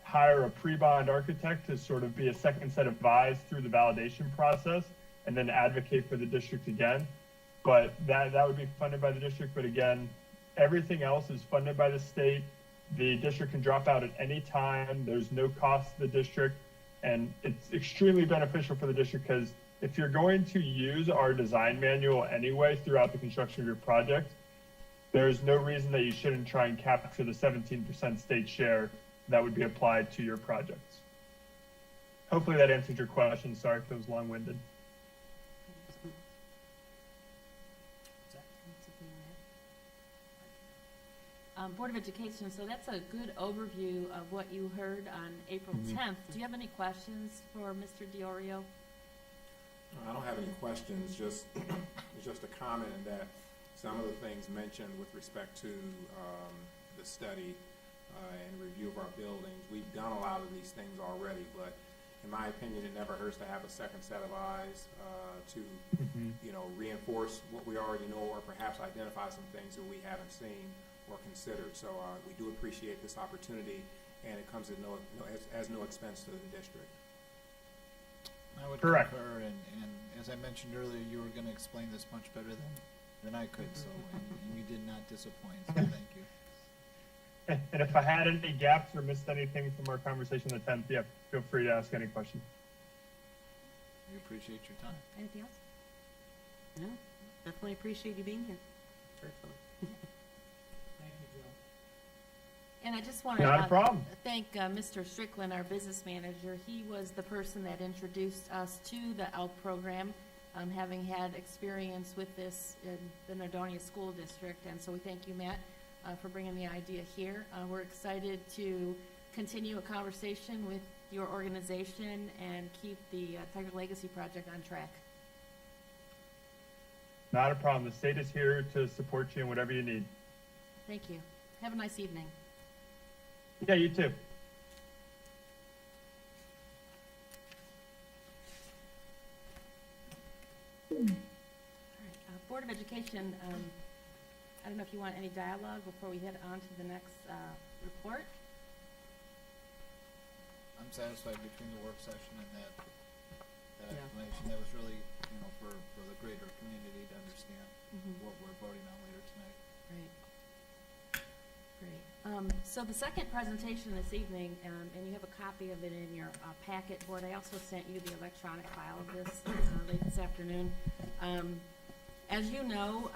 hire a pre-bond architect to sort of be a second set of eyes through the validation process and then advocate for the district again. But that would be funded by the district. But again, everything else is funded by the state. The district can drop out at any time. There's no cost to the district. And it's extremely beneficial for the district because if you're going to use our design manual anyway throughout the construction of your project, there's no reason that you shouldn't try and capture the 17% state share that would be applied to your projects. Hopefully that answered your question. Sorry if it was long-winded. Board of Education, so that's a good overview of what you heard on April 10th. Do you have any questions for Mr. Diorio? I don't have any questions, just a comment in that some of the things mentioned with respect to the study and review of our buildings, we've done a lot of these things already, but in my opinion, it never hurts to have a second set of eyes to reinforce what we already know or perhaps identify some things that we haven't seen or considered. So we do appreciate this opportunity, and it comes at no expense to the district. I would Correct. concur, and as I mentioned earlier, you were going to explain this much better than I could, so and you did not disappoint, so thank you. And if I had any gaps or missed anything from our conversation on the 10th, yeah, feel free to ask any question. We appreciate your time. Anything else? No, definitely appreciate you being here. Virtually. And I just want Not a to problem. thank Mr. Strickland, our business manager. He was the person that introduced us to the ALP program, having had experience with this in the Nordonia School District. And so we thank you, Matt, for bringing the idea here. We're excited to continue a conversation with your organization and keep the Tiger Legacy Project on track. Not a problem. The state is here to support you in whatever you need. Thank you. Have a nice evening. Yeah, you too. All right, Board of Education, I don't know if you want any dialogue before we head on to the next report. I'm satisfied between the work session and that Yeah. explanation. That was really, for the greater community to understand what we're voting on later tonight. Great. Great. So the second presentation this evening, and you have a copy of it in your packet board. I also sent you the electronic file of this late this afternoon. As you know,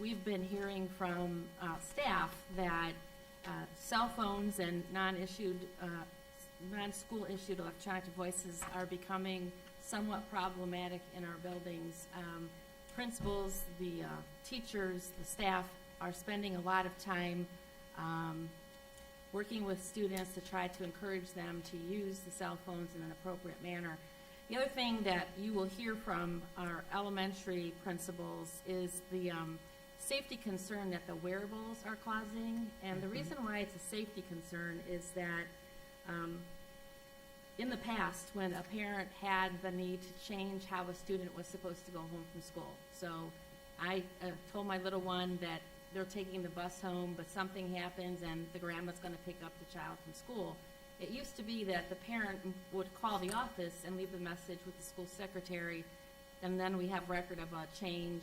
we've been hearing from staff that cell phones and non-school issued electronic devices are becoming somewhat problematic in our buildings. Principals, the teachers, the staff are spending a lot of time working with students to try to encourage them to use the cell phones in an appropriate manner. The other thing that you will hear from our elementary principals is the safety concern that the wearables are causing. And the reason why it's a safety concern is that in the past, when a parent had the need to change how a student was supposed to go home from school. So I told my little one that they're taking the bus home, but something happens and the grandma's going to pick up the child from school. It used to be that the parent would call the office and leave the message with the school secretary, and then we have record of a change,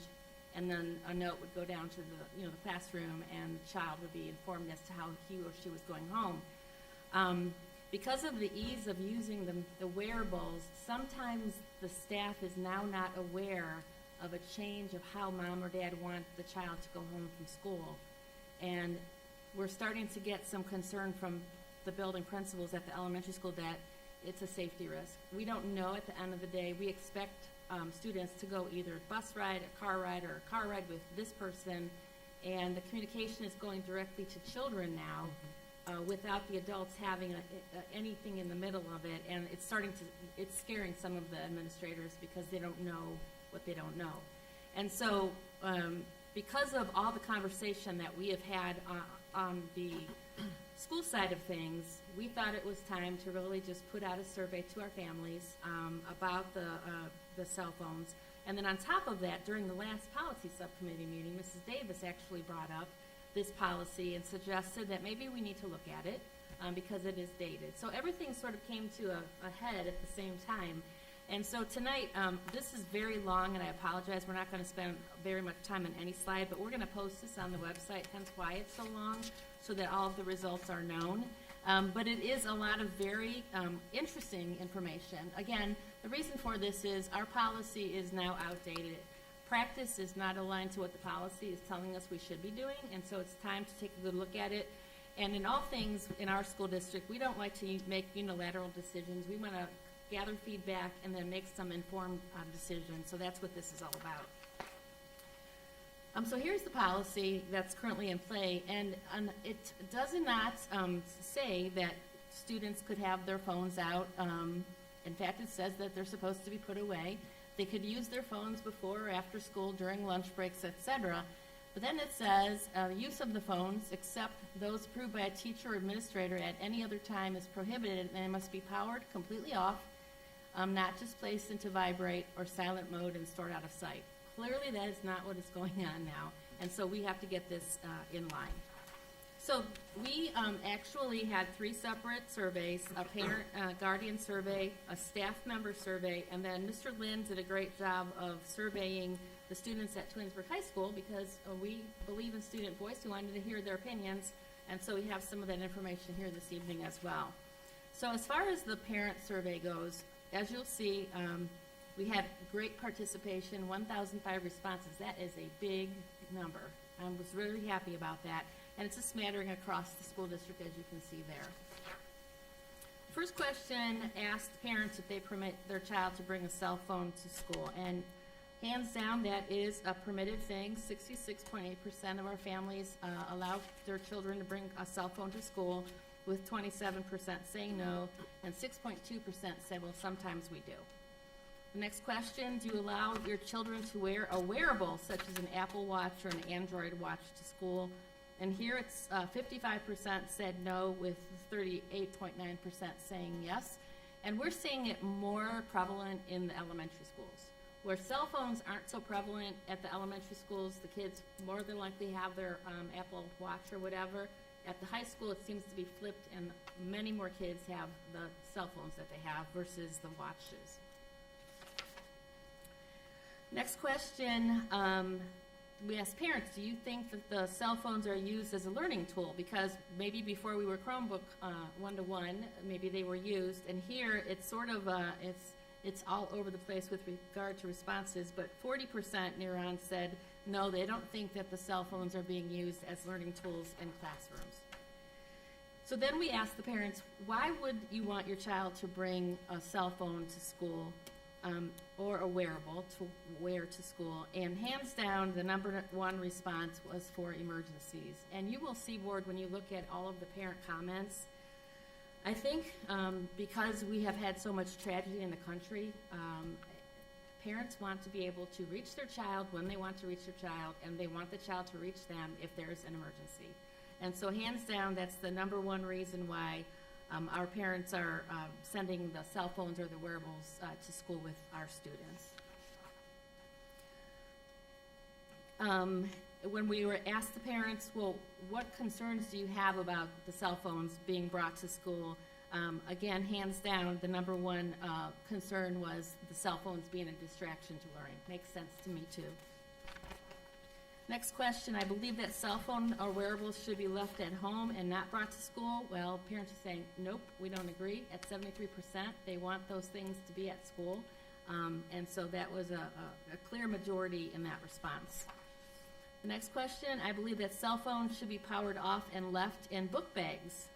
and then a note would go down to the classroom, and the child would be informed as to how he or she was going home. because of the ease of using the wearables, sometimes the staff is now not aware of a change of how mom or dad want the child to go home from school. And we're starting to get some concern from the building principals at the elementary school that it's a safety risk. We don't know at the end of the day. We expect students to go either bus ride, a car ride, or a car ride with this person, and the communication is going directly to children now without the adults having anything in the middle of it, and it's scaring some of the administrators because they don't know what they don't know. And so because of all the conversation that we have had on the school side of things, we thought it was time to really just put out a survey to our families about the cell phones. And then on top of that, during the last policy subcommittee meeting, Mrs. Davis actually brought up this policy and suggested that maybe we need to look at it because it is dated. So everything sort of came to a head at the same time. And so tonight, this is very long, and I apologize. We're not going to spend very much time on any slide, but we're going to post this on the website, hence why it's so long, so that all of the results are known. But it is a lot of very interesting information. Again, the reason for this is our policy is now outdated. Practice is not aligned to what the policy is telling us we should be doing, and so it's time to take a good look at it. And in all things in our school district, we don't like to make unilateral decisions. We want to gather feedback and then make some informed decisions. So that's what this is all about. So here's the policy that's currently in play, and it does not say that students could have their phones out. In fact, it says that they're supposed to be put away. They could use their phones before or after school, during lunch breaks, etc. But then it says use of the phones, except those approved by a teacher or administrator at any other time, is prohibited, and they must be powered completely off, not just placed into vibrate or silent mode and stored out of sight. Clearly, that is not what is going on now, and so we have to get this in line. So we actually had 3 separate surveys, a parent guardian survey, a staff member survey, and then Mr. Lynn did a great job of surveying the students at Twinsburg High School because we believe in student voice. We wanted to hear their opinions, and so we have some of that information here this evening as well. So as far as the parent survey goes, as you'll see, we had great participation, 1,005 responses. That is a big number. I was really happy about that. And it's a smattering across the school district, as you can see there. First question asked parents if they permit their child to bring a cell phone to school. And hands down, that is a permitted thing. 66.8% of our families allow their children to bring a cell phone to school, with 27% saying no, and 6.2% said, well, sometimes we do. The next question, do you allow your children to wear a wearable, such as an Apple Watch or an Android watch, to school? And here it's 55% said no, with 38.9% saying yes. And we're seeing it more prevalent in the elementary schools. Where cell phones aren't so prevalent at the elementary schools, the kids more than likely have their Apple Watch or whatever. At the high school, it seems to be flipped, and many more kids have the cell phones that they have versus the watches. Next question, we asked parents, do you think that the cell phones are used as a learning tool? Because maybe before we were Chromebook one-to-one, maybe they were used. And here it's sort of, it's all over the place with regard to responses, but 40% neurons said no, they don't think that the cell phones are being used as learning tools in classrooms. So then we asked the parents, why would you want your child to bring a cell phone to school? Or a wearable to wear to school, and hands down, the number 1 response was for emergencies. And you will see, Board, when you look at all of the parent comments, I think because we have had so much tragedy in the country, parents want to be able to reach their child when they want to reach their child, and they want the child to reach them if there's an emergency. And so hands down, that's the number 1 reason why our parents are sending the cell phones or the wearables to school with our students. When we were asked the parents, well, what concerns do you have about the cell phones being brought to school? Again, hands down, the number 1 concern was the cell phones being a distraction to learning. Makes sense to me, too. Next question, I believe that cell phone or wearables should be left at home and not brought to school. Well, parents are saying, nope, we don't agree. At 73%, they want those things to be at school. And so that was a clear majority in that response. The next question, I believe that cell phones should be powered off and left in book bags.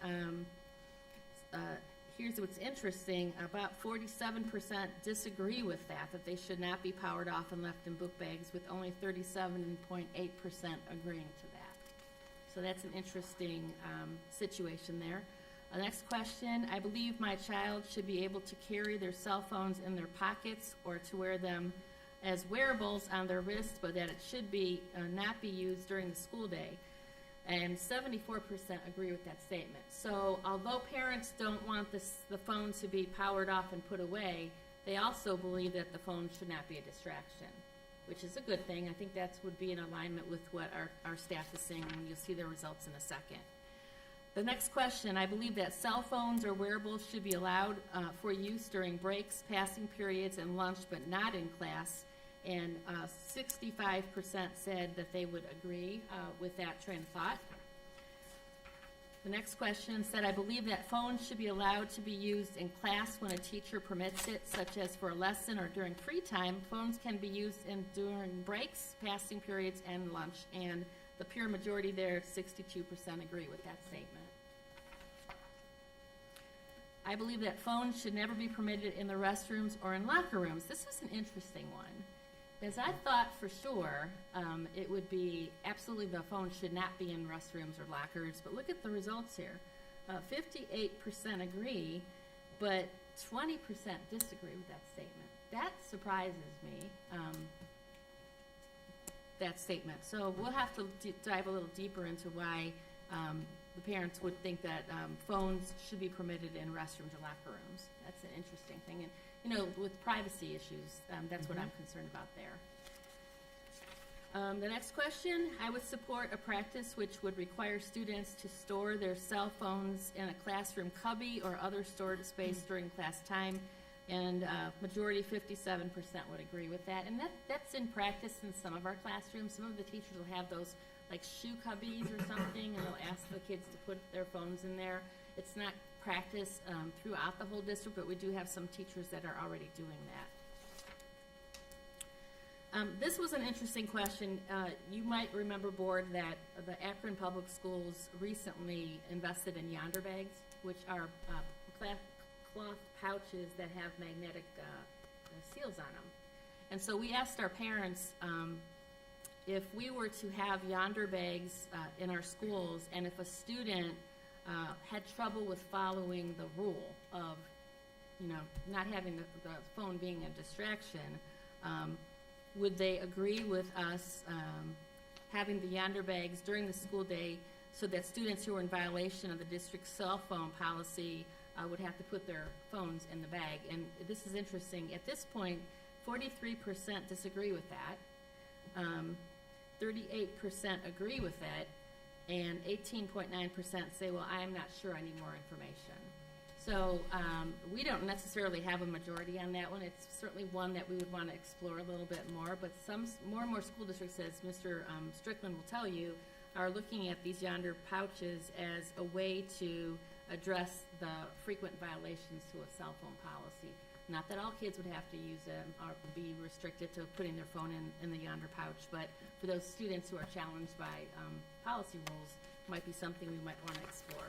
Here's what's interesting, about 47% disagree with that they should not be powered off and left in book bags, with only 37.8% agreeing to that. So that's an interesting situation there. Next question, I believe my child should be able to carry their cell phones in their pockets or to wear them as wearables on their wrist, but that it should be not be used during the school day. And 74% agree with that statement. So although parents don't want the phone to be powered off and put away, they also believe that the phone should not be a distraction, which is a good thing. I think that would be in alignment with what our staff is saying, and you'll see the results in a second. The next question, I believe that cell phones or wearables should be allowed for use during breaks, passing periods, and lunch, but not in class. And 65% said that they would agree with that train of thought. The next question said, I believe that phones should be allowed to be used in class when a teacher permits it, such as for a lesson or during free time. Phones can be used during breaks, passing periods, and lunch. And the pure majority there, 62% agree with that statement. I believe that phones should never be permitted in the restrooms or in locker rooms. This is an interesting one. Because I thought for sure it would be absolutely the phone should not be in restrooms or lockers, but look at the results here. 58% agree, but 20% disagree with that statement. That surprises me, that statement. So we'll have to dive a little deeper into why the parents would think that phones should be permitted in restrooms or locker rooms. That's an interesting thing. And, you know, with privacy issues, that's what I'm concerned about there. The next question, I would support a practice which would require students to store their cell phones in a classroom cubby or other storage space during class time, and majority, 57%, would agree with that. And that's in practice in some of our classrooms. Some of the teachers will have those like shoe cubbies or something, and they'll ask the kids to put their phones in there. It's not practice throughout the whole district, but we do have some teachers that are already doing that. This was an interesting question. You might remember, board, that the Akron Public Schools recently invested in Yonder bags, which are cloth pouches that have magnetic seals on them. And so we asked our parents if we were to have Yonder bags in our schools, and if a student had trouble with following the rule of, you know, not having the phone being a distraction, would they agree with us having the Yonder bags during the school day so that students who are in violation of the district's cell phone policy would have to put their phones in the bag? And this is interesting. At this point, 43% disagree with that. 38% agree with that. And 18.9% say, well, I'm not sure, I need more information. So we don't necessarily have a majority on that one. It's certainly one that we would want to explore a little bit more, but some more and more school districts, as Mr. Strickland will tell you, are looking at these Yonder pouches as a way to address the frequent violations to a cell phone policy. Not that all kids would have to use them or be restricted to putting their phone in the Yonder pouch, but for those students who are challenged by policy rules, might be something we might want to explore.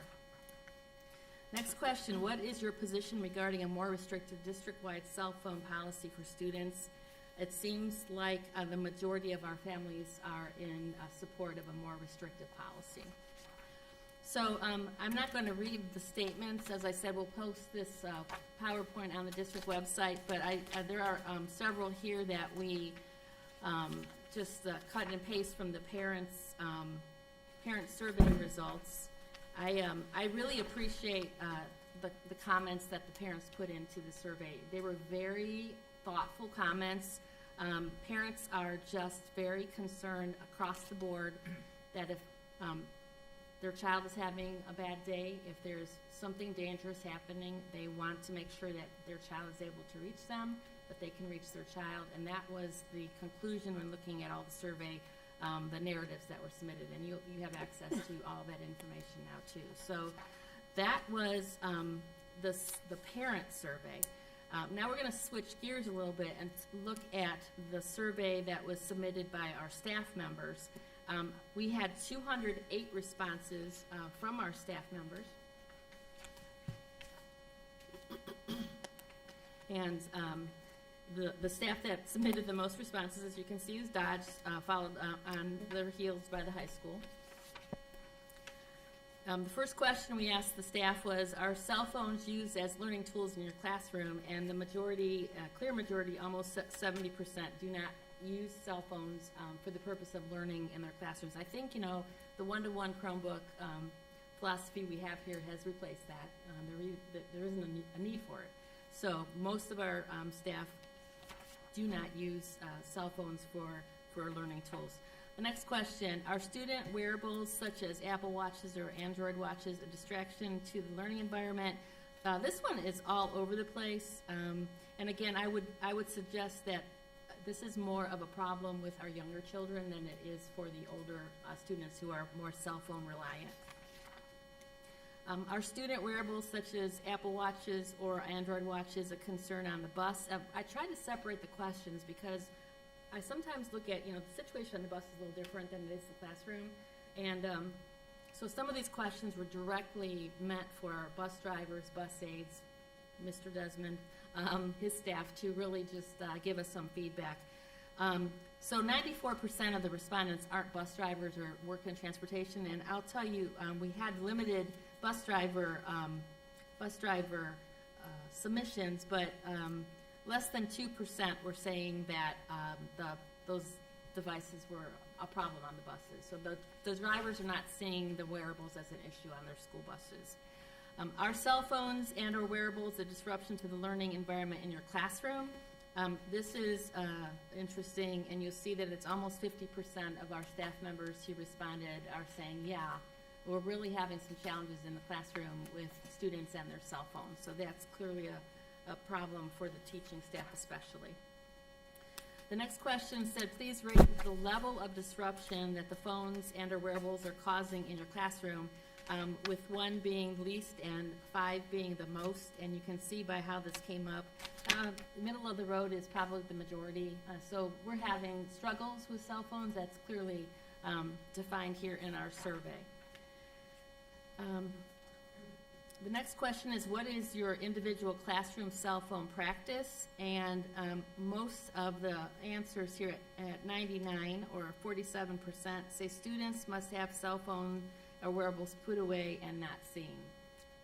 Next question, what is your position regarding a more restrictive district-wide cell phone policy for students? It seems like the majority of our families are in support of a more restrictive policy. So I'm not going to read the statements. As I said, we'll post this PowerPoint on the district website, but there are several here that we just cut and paste from the parent survey results. I really appreciate the comments that the parents put into the survey. They were very thoughtful comments. Parents are just very concerned across the board that if their child is having a bad day, if there's something dangerous happening, they want to make sure that their child is able to reach them, that they can reach their child. And that was the conclusion when looking at all the survey the narratives that were submitted, and you have access to all that information now too. So that was the parent survey. Now we're going to switch gears a little bit and look at the survey that was submitted by our staff members. We had 208 responses from our staff members. And the staff that submitted the most responses, as you can see, is Dodge, followed on their heels by the high school. The first question we asked the staff was, are cell phones used as learning tools in your classroom? And the majority, clear majority, almost 70%, do not use cell phones for the purpose of learning in their classrooms. I think, the one-to-one Chromebook philosophy we have here has replaced that. There isn't a need for it. So most of our staff do not use cell phones for learning tools. The next question, are student wearables such as Apple Watches or Android Watches a distraction to the learning environment? This one is all over the place. And again, I would suggest that this is more of a problem with our younger children than it is for the older students who are more cell phone reliant. Are student wearables such as Apple Watches or Android Watches a concern on the bus? I try to separate the questions because I sometimes look at, the situation on the bus is a little different than it is the classroom. And so some of these questions were directly meant for our bus drivers, bus aides, Mr. Desmond, his staff, to really just give us some feedback. So 94% of the respondents aren't bus drivers or work in transportation, and I'll tell you, we had limited bus driver submissions, but less than 2% were saying that those devices were a problem on the buses. So the drivers are not seeing the wearables as an issue on their school buses. Are cell phones and or wearables a disruption to the learning environment in your classroom? This is interesting, and you'll see that it's almost 50% of our staff members who responded are saying, yeah, we're really having some challenges in the classroom with students and their cell phones. So that's clearly a problem for the teaching staff especially. The next question said, please rate the level of disruption that the phones and or wearables are causing in your classroom, with 1 being least and 5 being the most. And you can see by how this came up, middle of the road is probably the majority. So we're having struggles with cell phones. That's clearly defined here in our survey. The next question is, what is your individual classroom cell phone practice? And most of the answers here at 99 or 47% say students must have cell phone or wearables put away and not seen.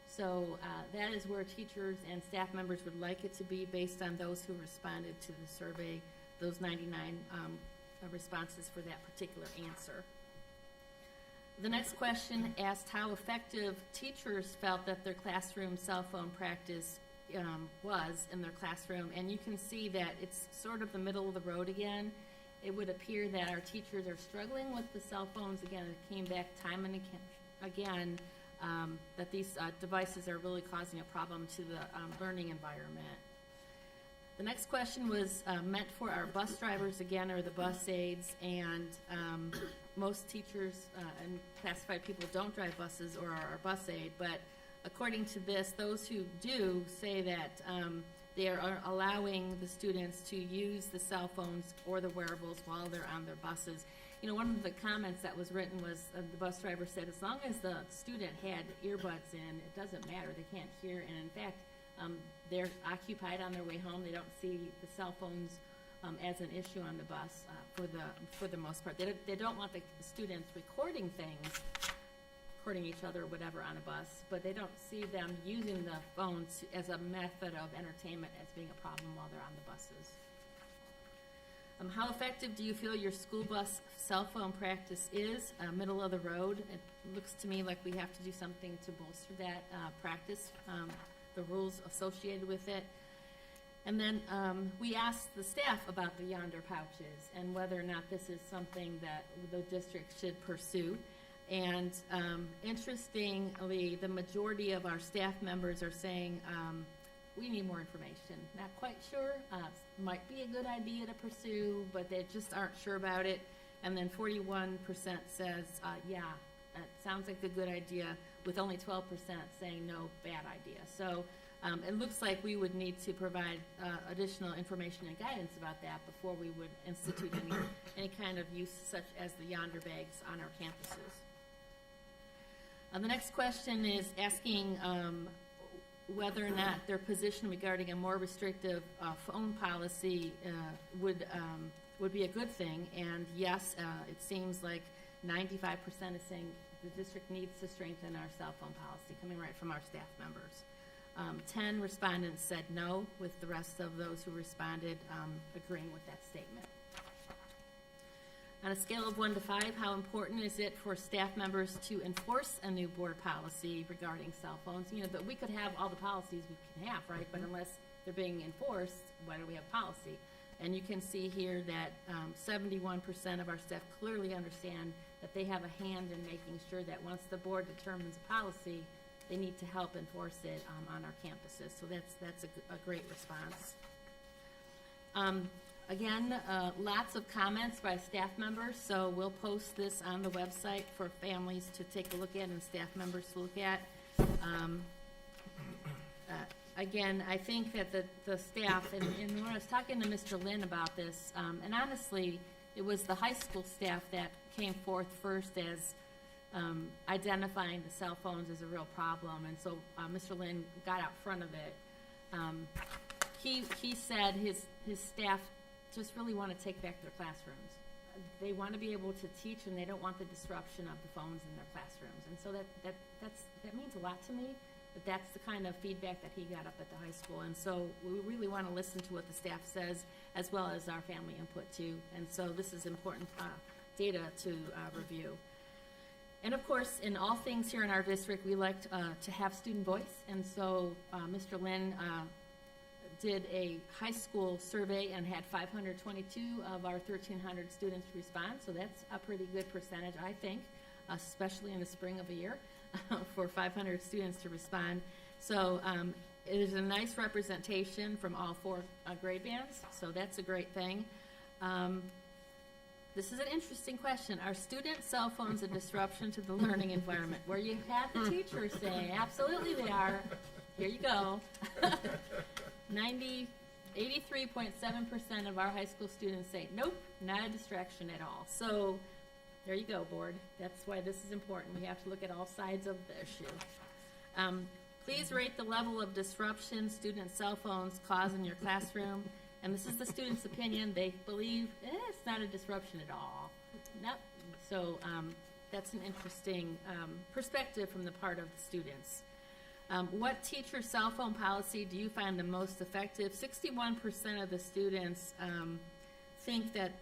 So that is where teachers and staff members would like it to be based on those who responded to the survey, those 99 responses for that particular answer. The next question asked how effective teachers felt that their classroom cell phone practice was in their classroom, and you can see that it's sort of the middle of the road again. It would appear that our teachers are struggling with the cell phones. Again, it came back time and again that these devices are really causing a problem to the learning environment. The next question was meant for our bus drivers again, or the bus aides, and most teachers and classified people don't drive buses or are a bus aide, but according to this, those who do say that they are allowing the students to use the cell phones or the wearables while they're on their buses. One of the comments that was written was the bus driver said, as long as the student had earbuds in, it doesn't matter, they can't hear, and in fact, they're occupied on their way home. They don't see the cell phones as an issue on the bus for the most part. They don't want the students recording things, recording each other or whatever on a bus, but they don't see them using the phones as a method of entertainment as being a problem while they're on the buses. How effective do you feel your school bus cell phone practice is? Middle of the road. It looks to me like we have to do something to bolster that practice, the rules associated with it. And then we asked the staff about the yonder pouches and whether or not this is something that the district should pursue. And interestingly, the majority of our staff members are saying we need more information. Not quite sure. Might be a good idea to pursue, but they just aren't sure about it. and then 41% says, yeah, that sounds like a good idea, with only 12% saying no, bad idea. So it looks like we would need to provide additional information and guidance about that before we would institute any kind of use such as the yonder bags on our campuses. The next question is asking whether or not their position regarding a more restrictive phone policy would be a good thing. And yes, it seems like 95% is saying the district needs to strengthen our cell phone policy, coming right from our staff members. 10 respondents said no, with the rest of those who responded agreeing with that statement. On a scale of 1 to 5, how important is it for staff members to enforce a new board policy regarding cell phones? You know, that we could have all the policies we can have, right? But unless they're being enforced, why do we have policy? And you can see here that 71% of our staff clearly understand that they have a hand in making sure that once the board determines a policy, they need to help enforce it on our campuses. So that's a great response. Again, lots of comments by staff members, so we'll post this on the website for families to take a look at and staff members to look at. Again, I think that the staff, and when I was talking to Mr. Lynn about this, and honestly, it was the high school staff that came forth first as identifying the cell phones as a real problem, and so Mr. Lynn got out front of it. He said his staff just really want to take back their classrooms. They want to be able to teach, and they don't want the disruption of the phones in their classrooms. And so that means a lot to me, but that's the kind of feedback that he got up at the high school. And so we really want to listen to what the staff says, as well as our family input too. And so this is important data to review. And of course, in all things here in our district, we like to have student voice. And so Mr. Lynn did a high school survey and had 522 of our 1,300 students respond. So that's a pretty good percentage, I think, especially in the spring of a year, for 500 students to respond. So it is a nice representation from all 4 grade bands. So that's a great thing. This is an interesting question. Are student cell phones a disruption to the learning environment? Where you have the teacher say, absolutely they are. Here you go. 83.7% of our high school students say, nope, not a distraction at all. So there you go, board. That's why this is important. We have to look at all sides of the issue. Please rate the level of disruption student cell phones cause in your classroom. And this is the students' opinion. They believe it's not a disruption at all. Nope. So that's an interesting perspective from the part of the students. What teacher cell phone policy do you find the most effective? 61% of the students think that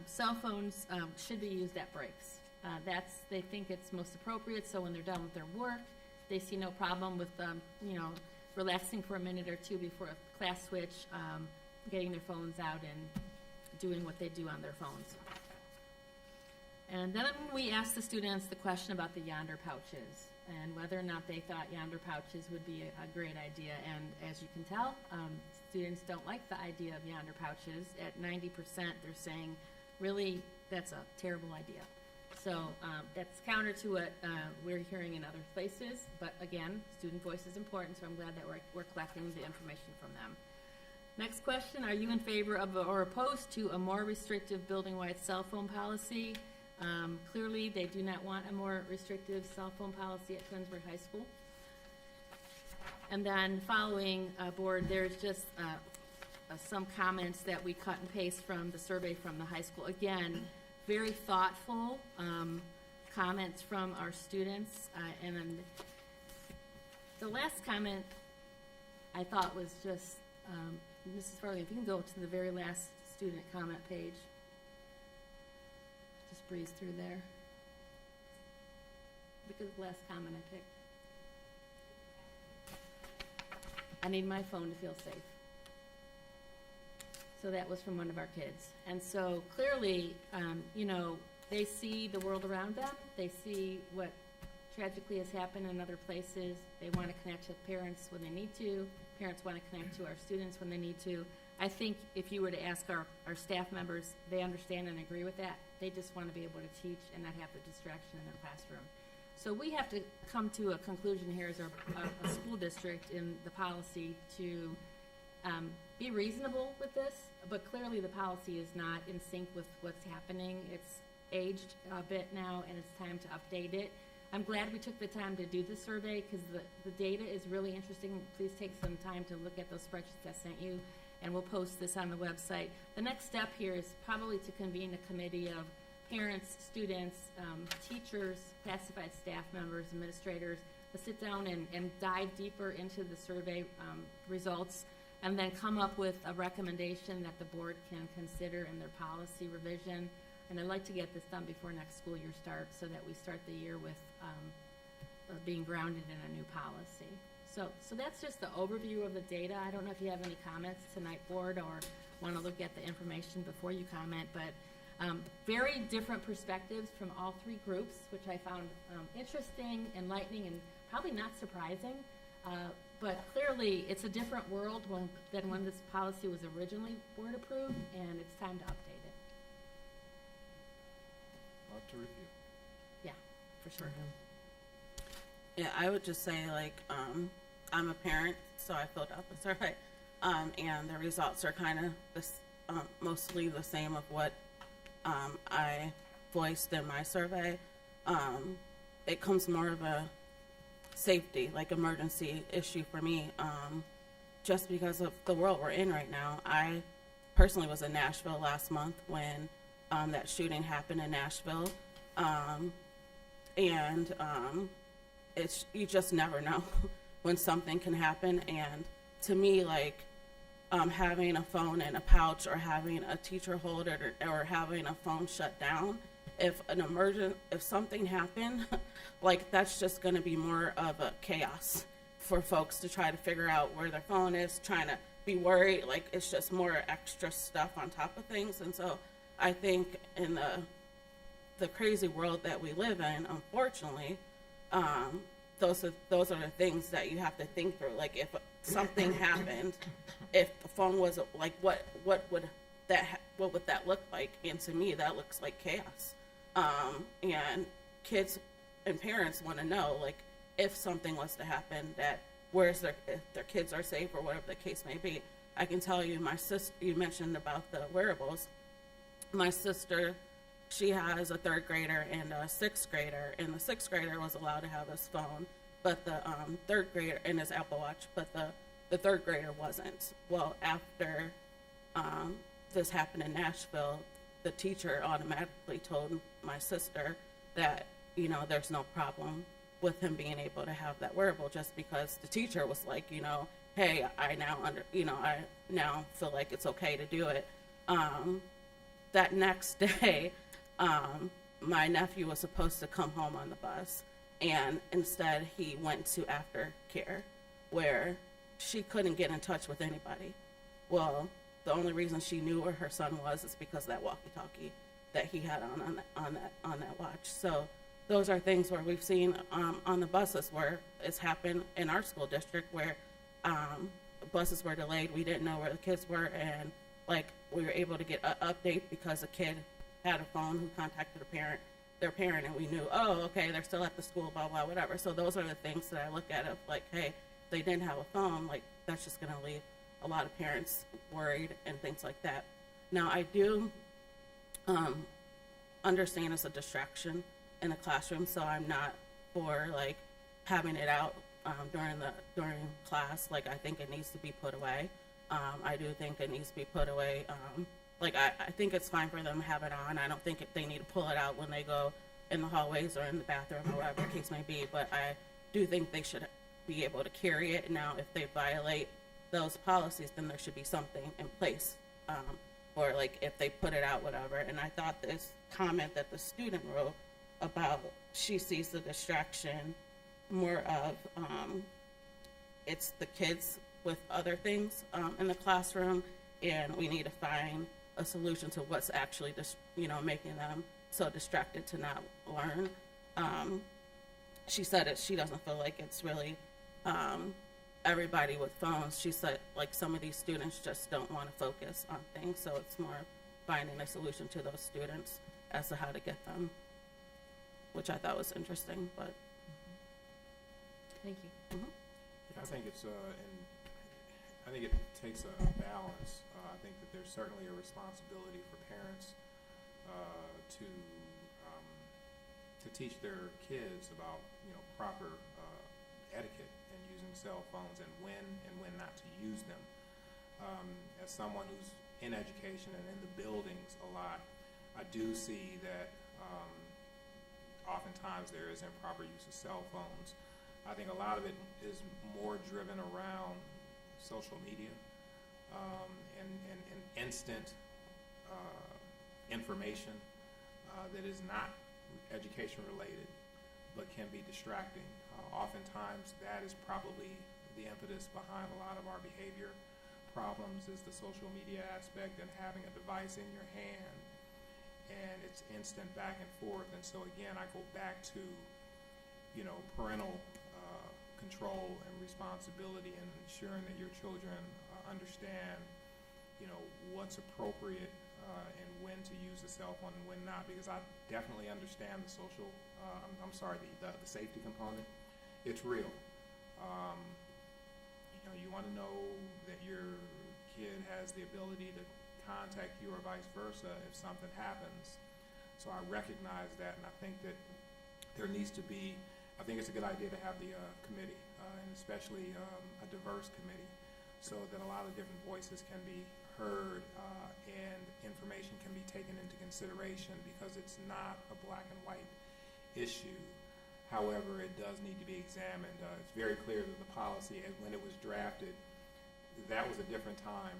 cell phones should be used at breaks. They think it's most appropriate, so when they're done with their work, they see no problem with relaxing for a minute or two before a class switch, getting their phones out and doing what they do on their phones. And then we asked the students the question about the yonder pouches and whether or not they thought yonder pouches would be a great idea. And as you can tell, students don't like the idea of yonder pouches. At 90%, they're saying, really, that's a terrible idea. So that's counter to what we're hearing in other places. But again, student voice is important, so I'm glad that we're collecting the information from them. Next question, are you in favor of or opposed to a more restrictive building-wide cell phone policy? Clearly, they do not want a more restrictive cell phone policy at Twinsburg High School. And then following board, there's just some comments that we cut and paste from the survey from the high school. Again, very thoughtful comments from our students. And then the last comment I thought was just, Mrs. Farley, if you can go to the very last student comment page. Just breeze through there. Look at the last comment I picked. I need my phone to feel safe. So that was from one of our kids. And so clearly, they see the world around them. They see what tragically has happened in other places. They want to connect to parents when they need to. Parents want to connect to our students when they need to. I think if you were to ask our staff members, they understand and agree with that. They just want to be able to teach and not have the distraction in their classroom. So we have to come to a conclusion here as a school district in the policy to be reasonable with this, but clearly the policy is not in sync with what's happening. It's aged a bit now, and it's time to update it. I'm glad we took the time to do the survey because the data is really interesting. Please take some time to look at those spreadsheets I sent you, and we'll post this on the website. The next step here is probably to convene a committee of parents, students, teachers, classified staff members, administrators, to sit down and dive deeper into the survey results, and then come up with a recommendation that the board can consider in their policy revision. And I'd like to get this done before next school year starts so that we start the year with being grounded in a new policy. So that's just the overview of the data. I don't know if you have any comments tonight, board, or want to look at the information before you comment, but very different perspectives from all three groups, which I found interesting, enlightening, and probably not surprising. But clearly, it's a different world than when this policy was originally board approved, and it's time to update it. Lot to review. Yeah, for sure. Yeah, I would just say, like, I'm a parent, so I filled out the survey, and the results are kind of mostly the same of what I voiced in my survey. It comes more of a safety, like emergency issue for me, just because of the world we're in right now. I personally was in Nashville last month when that shooting happened in Nashville, and you just never know when something can happen. And to me, like, having a phone in a pouch or having a teacher hold it or having a phone shut down, if something happened, like, that's just going to be more of a chaos for folks to try to figure out where their phone is, trying to be worried. Like, it's just more extra stuff on top of things. And so I think in the crazy world that we live in, unfortunately, those are the things that you have to think through. Like, if something happened, if the phone was like, what would that look like? And to me, that looks like chaos. And kids and parents want to know, like, if something was to happen, that if their kids are safe or whatever the case may be. I can tell you, my sister, you mentioned about the wearables. My sister, she has a 3rd grader and a 6th grader, and the 6th grader was allowed to have his phone, but the 3rd grader, and his Apple Watch, but the 3rd grader wasn't. Well, after this happened in Nashville, the teacher automatically told my sister that, you know, there's no problem with him being able to have that wearable, just because the teacher was like, you know, hey, I now feel like it's okay to do it. That next day, my nephew was supposed to come home on the bus, and instead he went to aftercare, where she couldn't get in touch with anybody. Well, the only reason she knew where her son was is because of that walkie-talkie that he had on that watch. So those are things where we've seen on the buses where it's happened in our school district, where buses were delayed. We didn't know where the kids were, and like, we were able to get an update because a kid had a phone who contacted their parent, and we knew, oh, okay, they're still at the school, blah, blah, whatever. So those are the things that I look at of, like, hey, if they didn't have a phone, like, that's just going to leave a lot of parents worried and things like that. Now, I do understand it's a distraction in the classroom, so I'm not for, like, having it out during class. Like, I think it needs to be put away. I do think it needs to be put away. Like, I think it's fine for them to have it on. I don't think they need to pull it out when they go in the hallways or in the bathroom or whatever the case may be, but I do think they should be able to carry it. Now, if they violate those policies, then there should be something in place, or, like, if they put it out, whatever. And I thought this comment that the student wrote about, she sees the distraction more of, it's the kids with other things in the classroom, and we need to find a solution to what's actually just, making them so distracted to not learn. She said she doesn't feel like it's really everybody with phones. She said, like, some of these students just don't want to focus on things, so it's more finding a solution to those students as to how to get them, which I thought was interesting, but. Thank you. Yeah, I think it's, and I think it takes a balance. I think that there's certainly a responsibility for parents to teach their kids about, proper etiquette and using cell phones and when not to use them. As someone who's in education and in the buildings a lot, I do see that oftentimes there is improper use of cell phones. I think a lot of it is more driven around social media and instant information that is not education related but can be distracting. Oftentimes that is probably the impetus behind a lot of our behavior problems, is the social media aspect and having a device in your hand and it's instant back and forth. And so again, I go back to parental control and responsibility and ensuring that your children understand what's appropriate and when to use a cell phone and when not, because I definitely understand the social the safety component. It's real. You want to know that your kid has the ability to contact you or vice versa if something happens. So I recognize that, and I think that there needs to be, I think it's a good idea to have the committee, and especially a diverse committee, so that a lot of different voices can be heard and information can be taken into consideration, because it's not a black and white issue. However, it does need to be examined. It's very clear that the policy, when it was drafted, that was a different time,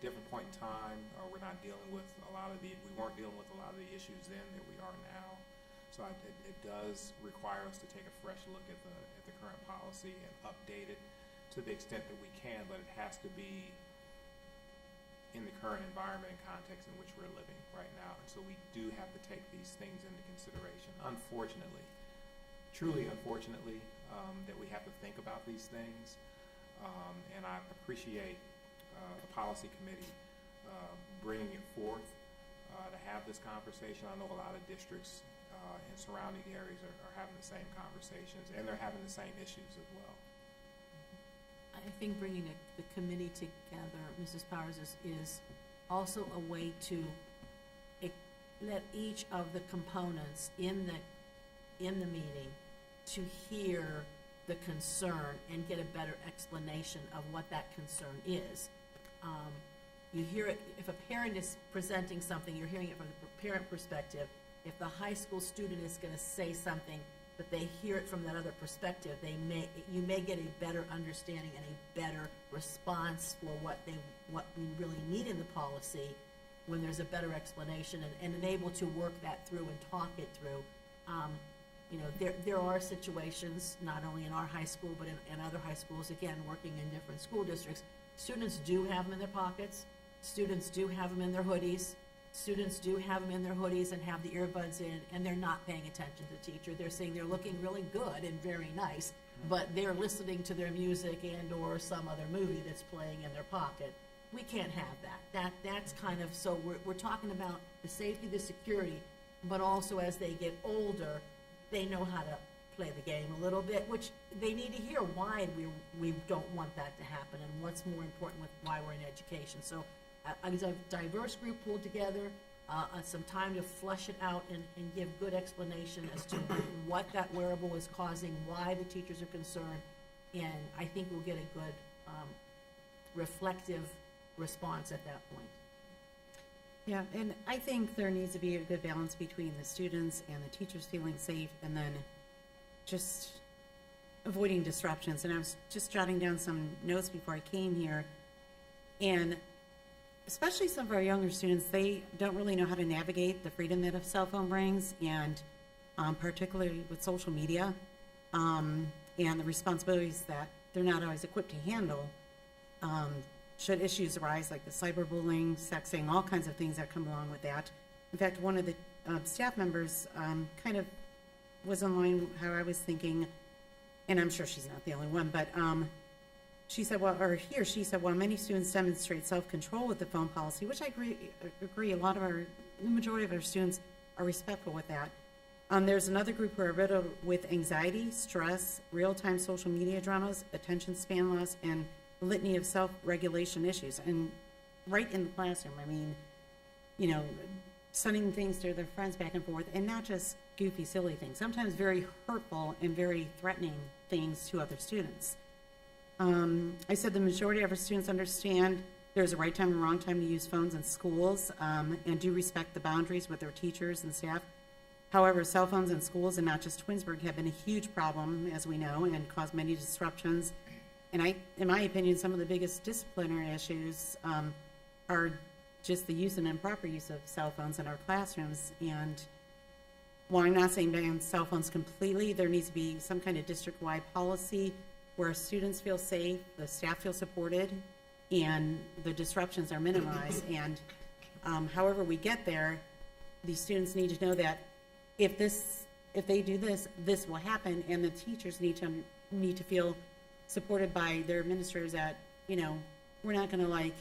different point in time. We weren't dealing with a lot of the issues then that we are now. So it does require us to take a fresh look at the current policy and update it to the extent that we can, but it has to be in the current environment and context in which we're living right now. And so we do have to take these things into consideration. Unfortunately, truly unfortunately, that we have to think about these things. And I appreciate the policy committee bringing it forth to have this conversation. I know a lot of districts in surrounding areas are having the same conversations, and they're having the same issues as well. I think bringing the committee together, Mrs. Powers, is also a way to let each of the components in the meeting to hear the concern and get a better explanation of what that concern is. You hear it, if a parent is presenting something, you're hearing it from the parent perspective. If the high school student is going to say something, but they hear it from that other perspective, you may get a better understanding and a better response for what we really need in the policy when there's a better explanation and able to work that through and talk it through. There are situations, not only in our high school, but in other high schools, again, working in different school districts, students do have them in their pockets, students do have them in their hoodies, students do have them in their hoodies and have the earbuds in, and they're not paying attention to the teacher. They're saying they're looking really good and very nice, but they're listening to their music and or some other movie that's playing in their pocket. We can't have that. That's kind of, so we're talking about the safety, the security, but also as they get older, they know how to play the game a little bit, which they need to hear why we don't want that to happen and what's more important with why we're in education. So a diverse group pulled together, some time to flesh it out and give good explanation as to what that wearable is causing, why the teachers are concerned, and I think we'll get a good reflective response at that point. Yeah, and I think there needs to be a good balance between the students and the teachers feeling safe and then just avoiding disruptions. And I was just jotting down some notes before I came here, and especially some of our younger students, they don't really know how to navigate the freedom that a cell phone brings, and particularly with social media, and the responsibilities that they're not always equipped to handle. Should issues arise like the cyberbullying, sexting, all kinds of things that come along with that. In fact, one of the staff members kind of was in line how I was thinking, and I'm sure she's not the only one, but she said, well, or he or she said, well, many students demonstrate self-control with the phone policy, which I agree. The majority of our students are respectful with that. There's another group who are riddled with anxiety, stress, real-time social media dramas, attention span loss, and a litany of self-regulation issues. And right in the classroom, I mean, you know, sending things to their friends back and forth, and not just goofy, silly things, sometimes very hurtful and very threatening things to other students. I said the majority of our students understand there's a right time and wrong time to use phones in schools, and do respect the boundaries with their teachers and staff. However, cell phones in schools, and not just Twinsburg, have been a huge problem, as we know, and caused many disruptions. And in my opinion, some of the biggest disciplinary issues are just the use and improper use of cell phones in our classrooms. And while I'm not saying ban cell phones completely, there needs to be some kind of district-wide policy where students feel safe, the staff feel supported, and the disruptions are minimized. And however we get there, these students need to know that if they do this, this will happen, and the teachers need to feel supported by their administrators that, you know, we're not going to like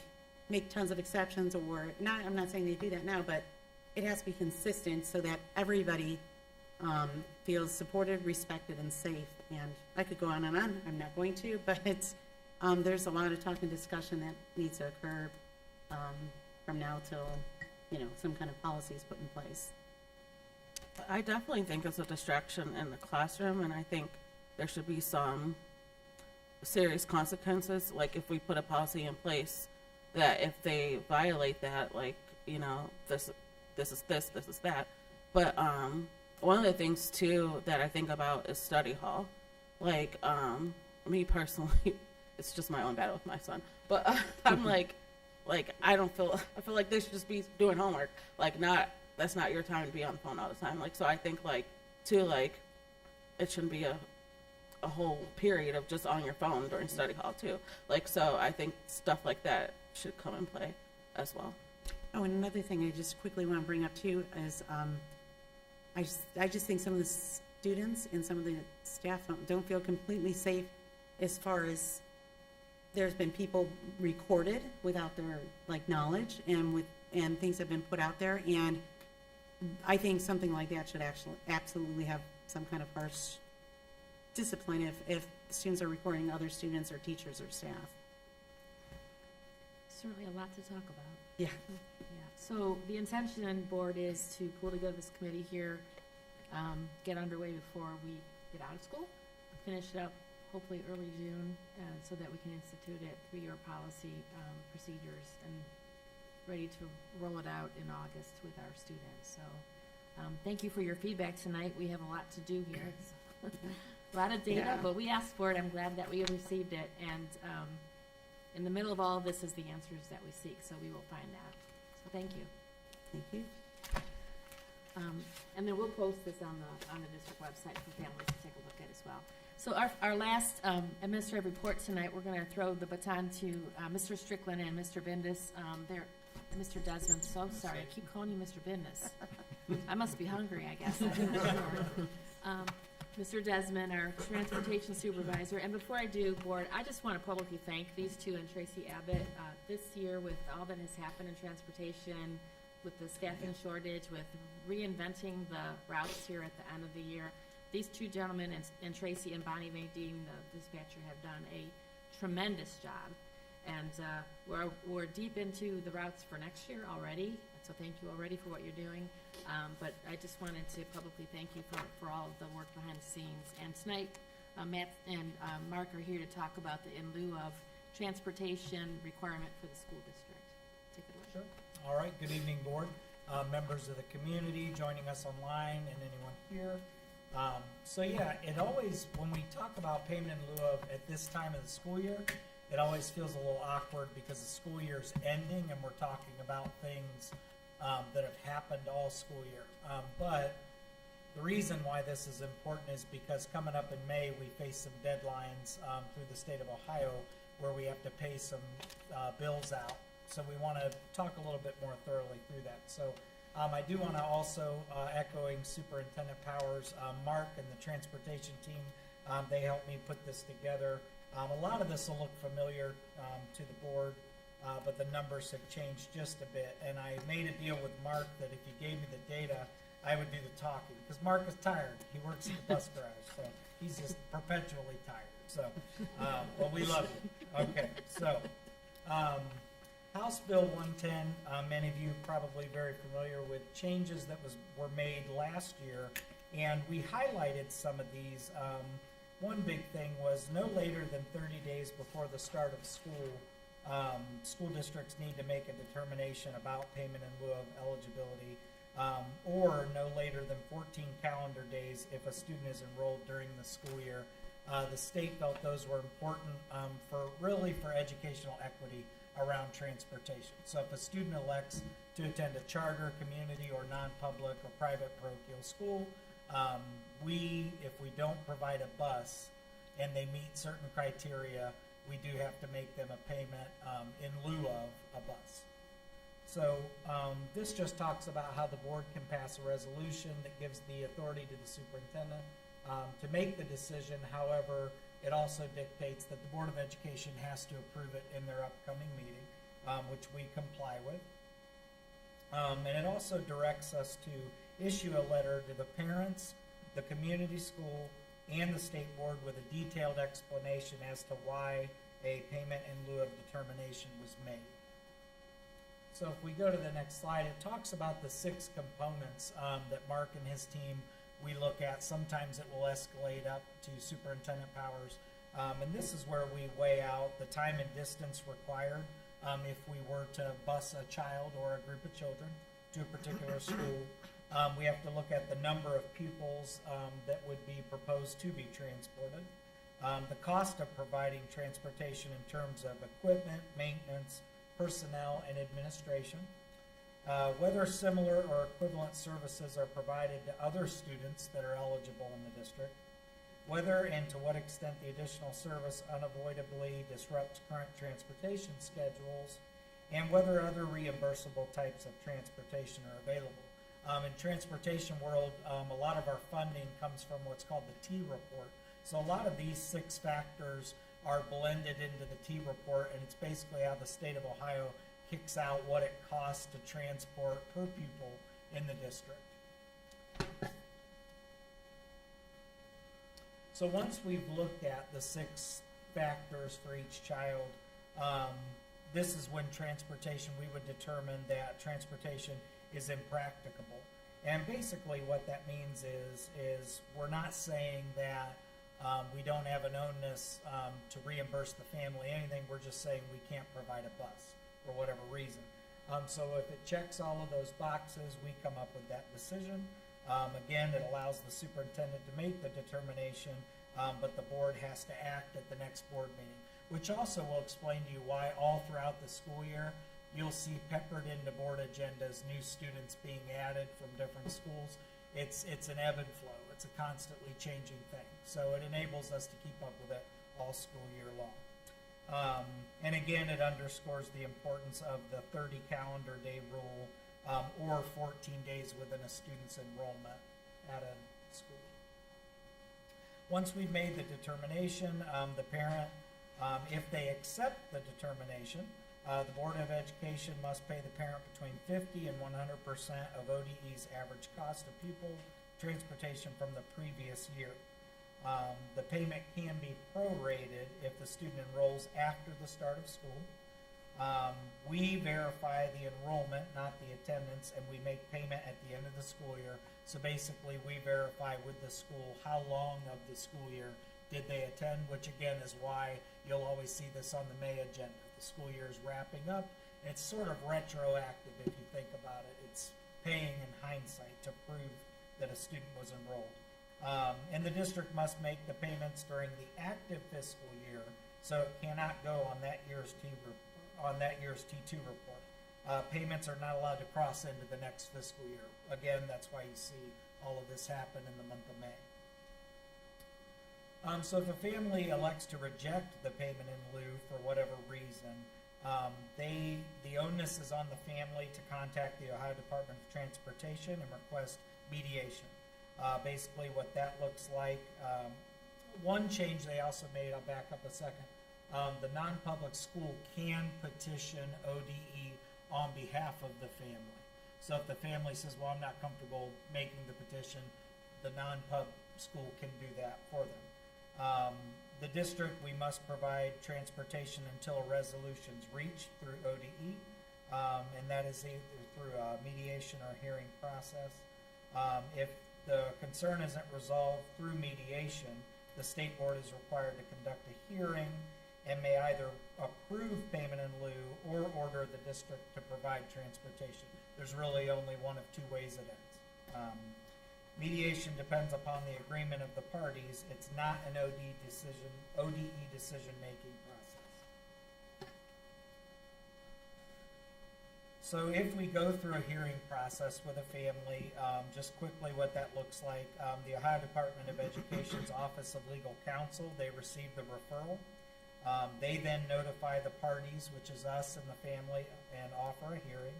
make tons of exceptions, or not. I'm not saying they do that now, but it has to be consistent so that everybody feels supported, respected, and safe. And I could go on and on. I'm not going to, but there's a lot of talk and discussion that needs to occur from now till, you know, some kind of policy is put in place. I definitely think it's a distraction in the classroom, and I think there should be some serious consequences. Like if we put a policy in place that if they violate that, like, you know, this is that. But one of the things too that I think about is study hall. Like me personally, it's just my own battle with my son. But I'm like I feel like they should just be doing homework. Like that's not your time to be on the phone all the time. Like, so I think like too, like it shouldn't be a whole period of just on your phone during study hall too. Like, so I think stuff like that should come in play as well. Oh, and another thing I just quickly want to bring up too is I just think some of the students and some of the staff don't feel completely safe as far as there's been people recorded without their like knowledge, and things have been put out there, and I think something like that should actually absolutely have some kind of harsh discipline if students are recording other students or teachers or staff. Certainly a lot to talk about. Yeah. Yeah. So the intention board is to pull together this committee here, get underway before we get out of school, finish it up hopefully early June, so that we can institute it, 3-year policy procedures, and ready to roll it out in August with our students. So thank you for your feedback tonight. We have a lot to do here. A lot of data, Yeah. but we asked for it. I'm glad that we received it. And in the middle of all of this is the answers that we seek, so we will find that. So thank you. Thank you. And then we'll post this on the district website for families to take a look at as well. So our last administrative report tonight, we're going to throw the baton to Mr. Strickland and Mr. Bindus. Mr. Desmond, so sorry. I keep calling you Mr. Bindus. I must be hungry, I guess. I'm not sure. Mr. Desmond, our transportation supervisor. And before I do, board, I just want to publicly thank these two and Tracy Abbott. This year, with all that has happened in transportation, with the staffing shortage, with reinventing the routes here at the end of the year, these two gentlemen and Tracy and Bonnie Maydean, the dispatcher, have done a tremendous job. And we're deep into the routes for next year already, so thank you already for what you're doing. But I just wanted to publicly thank you for all of the work behind the scenes. And tonight, Matt and Mark are here to talk about the in lieu of transportation requirement for the school district. Take it away. Sure. All right. Good evening, board, members of the community joining us online, and anyone here. So yeah, it always, when we talk about payment in lieu of at this time of the school year, it always feels a little awkward because the school year's ending and we're talking about things that have happened all school year. But the reason why this is important is because coming up in May, we face some deadlines through the state of Ohio where we have to pay some bills out. So we want to talk a little bit more thoroughly through that. So I do want to also, echoing Superintendent Powers, Mark and the transportation team, they helped me put this together. A lot of this will look familiar to the board, but the numbers have changed just a bit. And I made a deal with Mark that if he gave me the data, I would do the talking, because Mark is tired. He works at the bus garage, so he's just perpetually tired. So, but we love you. Okay, so House Bill 110, many of you probably very familiar with changes that were made last year, and we highlighted some of these. One big thing was no later than 30 days before the start of school, school districts need to make a determination about payment in lieu of eligibility, or no later than 14 calendar days if a student is enrolled during the school year. The state felt those were important for educational equity around transportation. So if a student elects to attend a charter, community, or non-public or private parochial school, if we don't provide a bus and they meet certain criteria, we do have to make them a payment in lieu of a bus. So this just talks about how the board can pass a resolution that gives the authority to the superintendent to make the decision. However, it also dictates that the Board of Education has to approve it in their upcoming meeting, which we comply with. And it also directs us to issue a letter to the parents, the community school, and the state board with a detailed explanation as to why a payment in lieu of determination was made. So if we go to the next slide, it talks about the 6 components that Mark and his team we look at. Sometimes it will escalate up to Superintendent Powers. And this is where we weigh out the time and distance required if we were to bus a child or a group of children to a particular school. We have to look at the number of pupils that would be proposed to be transported. The cost of providing transportation in terms of equipment, maintenance, personnel, and administration. Whether similar or equivalent services are provided to other students that are eligible in the district. Whether and to what extent the additional service unavoidably disrupts current transportation schedules, and whether other reimbursable types of transportation are available. In transportation world, a lot of our funding comes from what's called the T report. So a lot of these 6 factors are blended into the T report, and it's basically how the state of Ohio kicks out what it costs to transport per pupil in the district. So once we've looked at the 6 factors for each child, this is when transportation, we would determine that transportation is impracticable. And basically what that means is we're not saying that we don't have an onus to reimburse the family anything. We're just saying we can't provide a bus for whatever reason. So if it checks all of those boxes, we come up with that decision. Again, it allows the superintendent to make the determination, but the board has to act at the next board meeting, which also will explain to you why all throughout the school year, you'll see peppered into board agendas new students being added from different schools. It's an ebb and flow. It's a constantly changing thing. So it enables us to keep up with it all school year long. And again, it underscores the importance of the 30 calendar day rule or 14 days within a student's enrollment at a school. Once we've made the determination, the parent, if they accept the determination, the Board of Education must pay the parent between 50 and 100% of ODE's average cost of pupil transportation from the previous year. The payment can be prorated if the student enrolls after the start of school. We verify the enrollment, not the attendance, and we make payment at the end of the school year. So basically, we verify with the school how long of the school year did they attend, which again is why you'll always see this on the May agenda. The school year is wrapping up. It's sort of retroactive if you think about it. It's paying in hindsight to prove that a student was enrolled. And the district must make the payments during the active fiscal year, so it cannot go on that year's T2 report. Payments are not allowed to cross into the next fiscal year. Again, that's why you see all of this happen in the month of May. So if a family elects to reject the payment in lieu for whatever reason, the onus is on the family to contact the Ohio Department of Transportation and request mediation. Basically what that looks like, one change they also made, I'll back up a second. The non-public school can petition ODE on behalf of the family. So if the family says, well, I'm not comfortable making the petition, the non-pub school can do that for them. The district, we must provide transportation until a resolution's reached through ODE, and that is either through a mediation or hearing process. If the concern isn't resolved through mediation, the state board is required to conduct a hearing and may either approve payment in lieu or order the district to provide transportation. There's really only one of two ways it ends. Mediation depends upon the agreement of the parties. It's not an ODE decision-making process. So if we go through a hearing process with a family, just quickly what that looks like, the Ohio Department of Education's Office of Legal Counsel, they receive the referral. They then notify the parties, which is us and the family, and offer a hearing.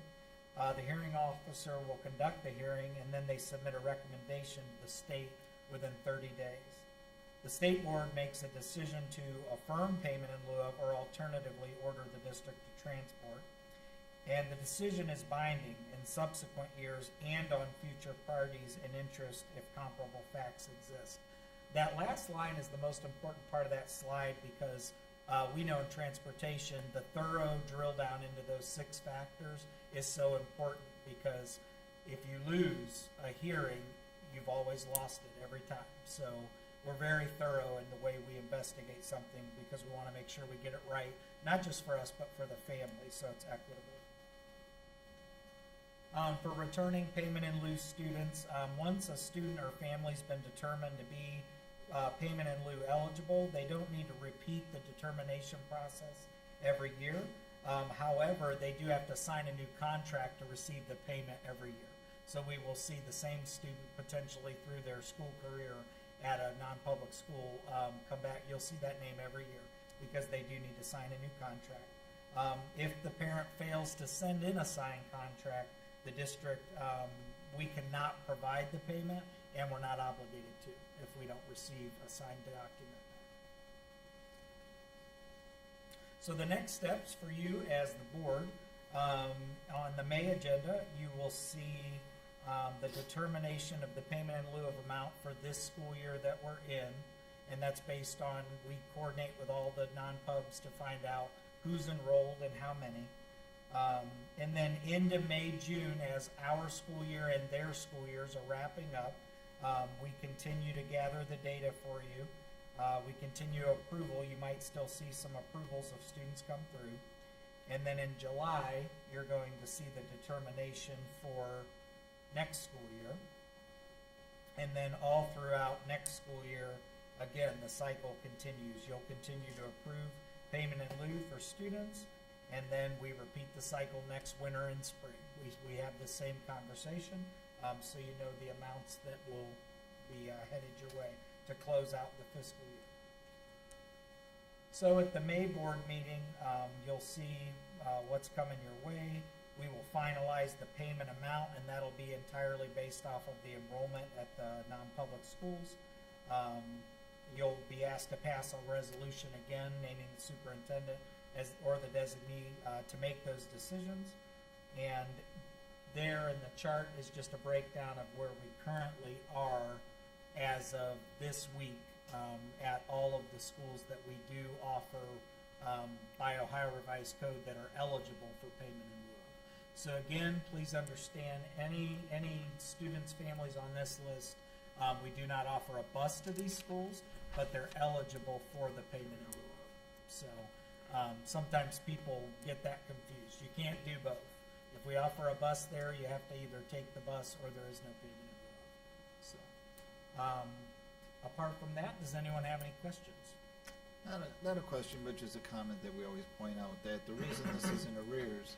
The hearing officer will conduct the hearing, and then they submit a recommendation to the state within 30 days. The state board makes a decision to affirm payment in lieu of, or alternatively order the district to transport. And the decision is binding in subsequent years and on future parties in interest if comparable facts exist. That last line is the most important part of that slide because we know in transportation, the thorough drill down into those 6 factors is so important because if you lose a hearing, you've always lost it every time. So we're very thorough in the way we investigate something because we want to make sure we get it right, not just for us, but for the family, so it's equitable. For returning payment in lieu students, once a student or family's been determined to be payment in lieu eligible, they don't need to repeat the determination process every year. However, they do have to sign a new contract to receive the payment every year. So we will see the same student potentially through their school career at a non-public school come back. You'll see that name every year because they do need to sign a new contract. If the parent fails to send in a signed contract, the district, we cannot provide the payment and we're not obligated to if we don't receive a signed document. So the next steps for you as the board, on the May agenda, you will see the determination of the payment in lieu of amount for this school year that we're in, and that's based on, we coordinate with all the non-pubs to find out who's enrolled and how many. And then into May, June, as our school year and their school years are wrapping up, we continue to gather the data for you. We continue approval. You might still see some approvals of students come through. And then in July, you're going to see the determination for next school year. And then all throughout next school year, again, the cycle continues. You'll continue to approve payment in lieu for students, and then we repeat the cycle next winter and spring. We have the same conversation, so you know the amounts that will be headed your way to close out the fiscal year. So at the May board meeting, you'll see what's coming your way. We will finalize the payment amount, and that'll be entirely based off of the enrollment at the non-public schools. You'll be asked to pass a resolution again, naming the superintendent or the designee to make those decisions. And there in the chart is just a breakdown of where we currently are as of this week at all of the schools that we do offer by Ohio Revised Code that are eligible for payment in lieu of. So again, please understand any students, families on this list, we do not offer a bus to these schools, but they're eligible for the payment in lieu of. So sometimes people get that confused. You can't do both. If we offer a bus there, you have to either take the bus or there is no payment in lieu of. So, apart from that, does anyone have any questions? Not a question, but just a comment that we always point out, that the reason this is in arrears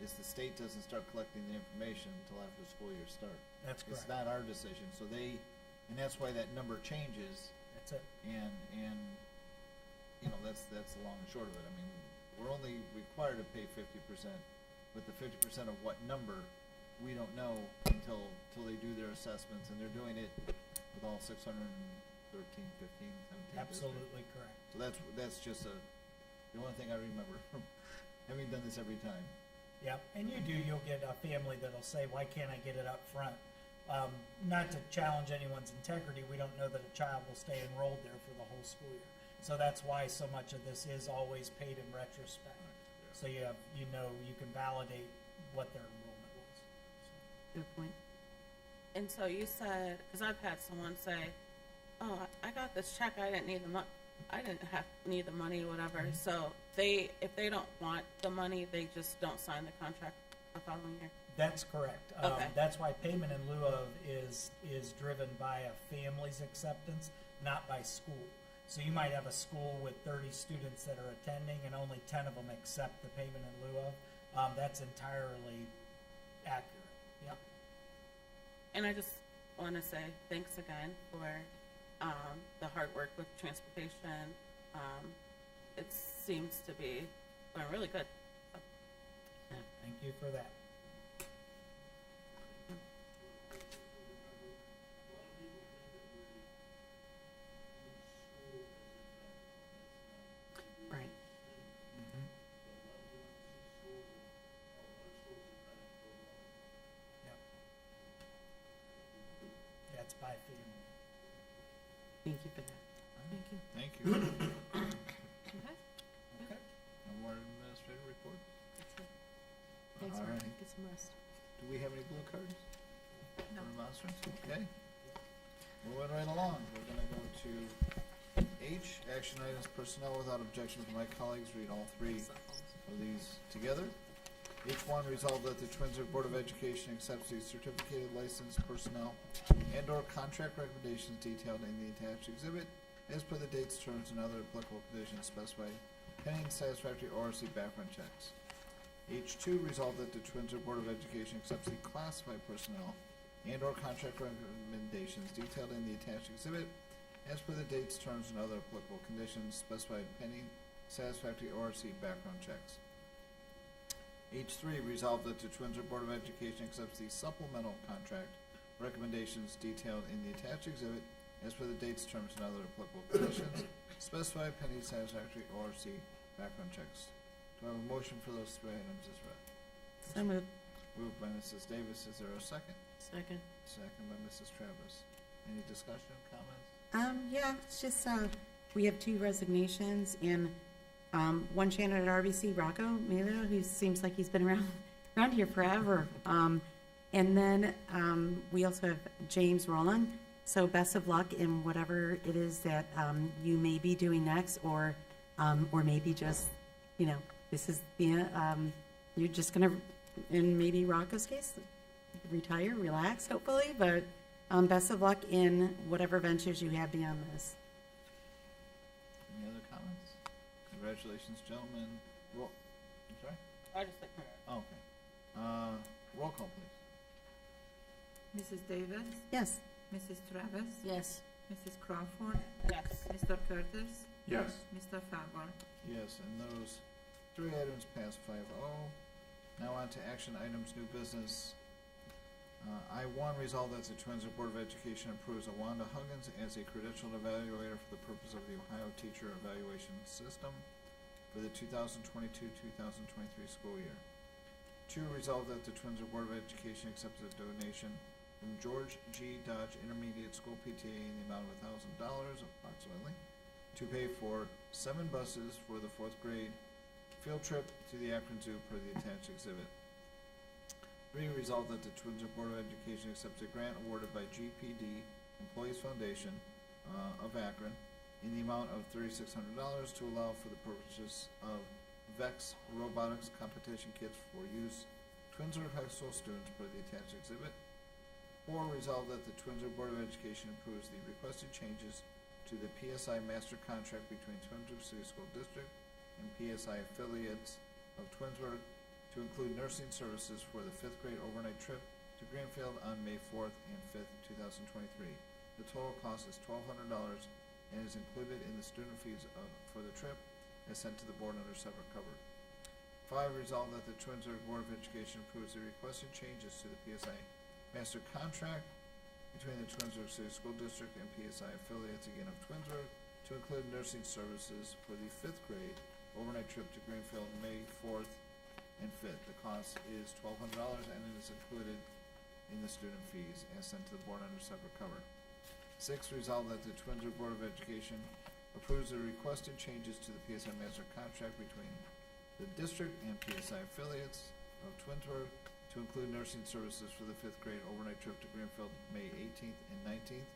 is the state doesn't start collecting the information until after the school year starts. That's correct. It's not our decision, so and that's why that number changes. That's it. And you know, that's the long and short of it. I mean, we're only required to pay 50%, but the 50% of what number, we don't know until they do their assessments, and they're doing it with all 630 13, 15, 17 Absolutely correct. So that's just the only thing I remember from having done this every time. Yep, and you'll get a family that'll say, why can't I get it up front? Not to challenge anyone's integrity, we don't know that a child will stay enrolled there for the whole school year. So that's why so much of this is always paid in retrospect. So you can validate what their enrollment was. Good point. And so you said, because I've had someone say, "Oh, I got this check. I didn't need the money. I didn't need the money, whatever." Mm-hmm. So if they don't want the money, they just don't sign the contract the following year. That's correct. Okay. That's why payment in lieu of is driven by a family's acceptance, not by school. So you might have a school with 30 students that are attending and only 10 of them accept the payment in lieu of. That's entirely accurate. Yep. And I just want to say thanks again for the hard work with transportation. It seems to be going really good. Thank you for that. Right. Yep. That's by family. Thank you for that. Thank you. Thank you. Okay. Okay. No more administrative report? That's it. Thanks, All Mark. right. Get some rest. Do we have any blue cards? No. For remonstrance? Okay. Moving right along, we're gonna go to H, action items, personnel without objection from my colleagues. Read all three of these together. H1, resolved that the Twinsburg Board of Education accepts the certificated licensed personnel and/or contract recommendations detailed in the attached exhibit as per the dates, terms, and other applicable conditions specified pending satisfactory ORC background checks. H2, resolved that the Twinsburg Board of Education accepts the classified personnel and/or contract recommendations detailed in the attached exhibit as per the dates, terms, and other applicable conditions specified pending satisfactory ORC background checks. H3, resolved that the Twinsburg Board of Education accepts the supplemental contract recommendations detailed in the attached exhibit as per the dates, terms, and other applicable conditions specified pending satisfactory ORC background checks. Do I have a motion for those three items as read? So moved. Moved by Mrs. Davis. Is there a second? Second. Second by Mrs. Travis. Any discussion, comments? Yeah, it's just, we have two resignations and, one janitor at RBC, Rocco Melo, who seems like he's been around here forever. And then, we also have James Rowland. So best of luck in whatever it is that, you may be doing next, or maybe just, this is the, you're just gonna, in maybe Rocco's case, retire, relax, hopefully, but, best of luck in whatever ventures you have beyond this. Any other comments? Congratulations, gentlemen. Roll, I'm sorry? I just think Oh, okay. Roll call, please. Mrs. Davis, Yes. Mrs. Travis, Yes. Mrs. Crawford, yes. Mr. Curtis, Yes. Mr. Fowler. Yes, and those three items pass 5-0. Now on to action items, new business. I-1, resolve that the Twinsburg Board of Education approves Awanda Huggins as a credentialed evaluator for the purpose of the Ohio Teacher Evaluation System for the 2022-2023 school year. 2, resolve that the Twinsburg Board of Education accepts a donation from George G. Dodge Intermediate School PTA in the amount of $1,000 approximately to pay for 7 buses for the 4th grade field trip to the Akron Zoo per the attached exhibit. 3, resolved that the Twinsburg Board of Education accepts a grant awarded by GPD Employees Foundation of Akron in the amount of $3,600 to allow for the purchase of VEX robotics competition kits for use Twinsburg High School students per the attached exhibit. 4, resolved that the Twinsburg Board of Education approves the requested changes to the PSI master contract between Twinsburg City School District and PSI affiliates of Twinsburg to include nursing services for the 5th grade overnight trip to Greenfield on May 4th and 5th, 2023. The total cost is $1,200 and is included in the student fees for the trip as sent to the board under separate cover. 5, resolved that the Twinsburg Board of Education approves the requested changes to the PSI master contract between the Twinsburg City School District and PSI affiliates, again of Twinsburg, to include nursing services for the 5th grade overnight trip to Greenfield, May 4th and 5th. The cost is $1,200 and it is included in the student fees as sent to the board under separate cover. 6, resolved that the Twinsburg Board of Education approves the requested changes to the PSI master contract between the district and PSI affiliates of Twinsburg to include nursing services for the 5th grade overnight trip to Greenfield, May 18th and 19th,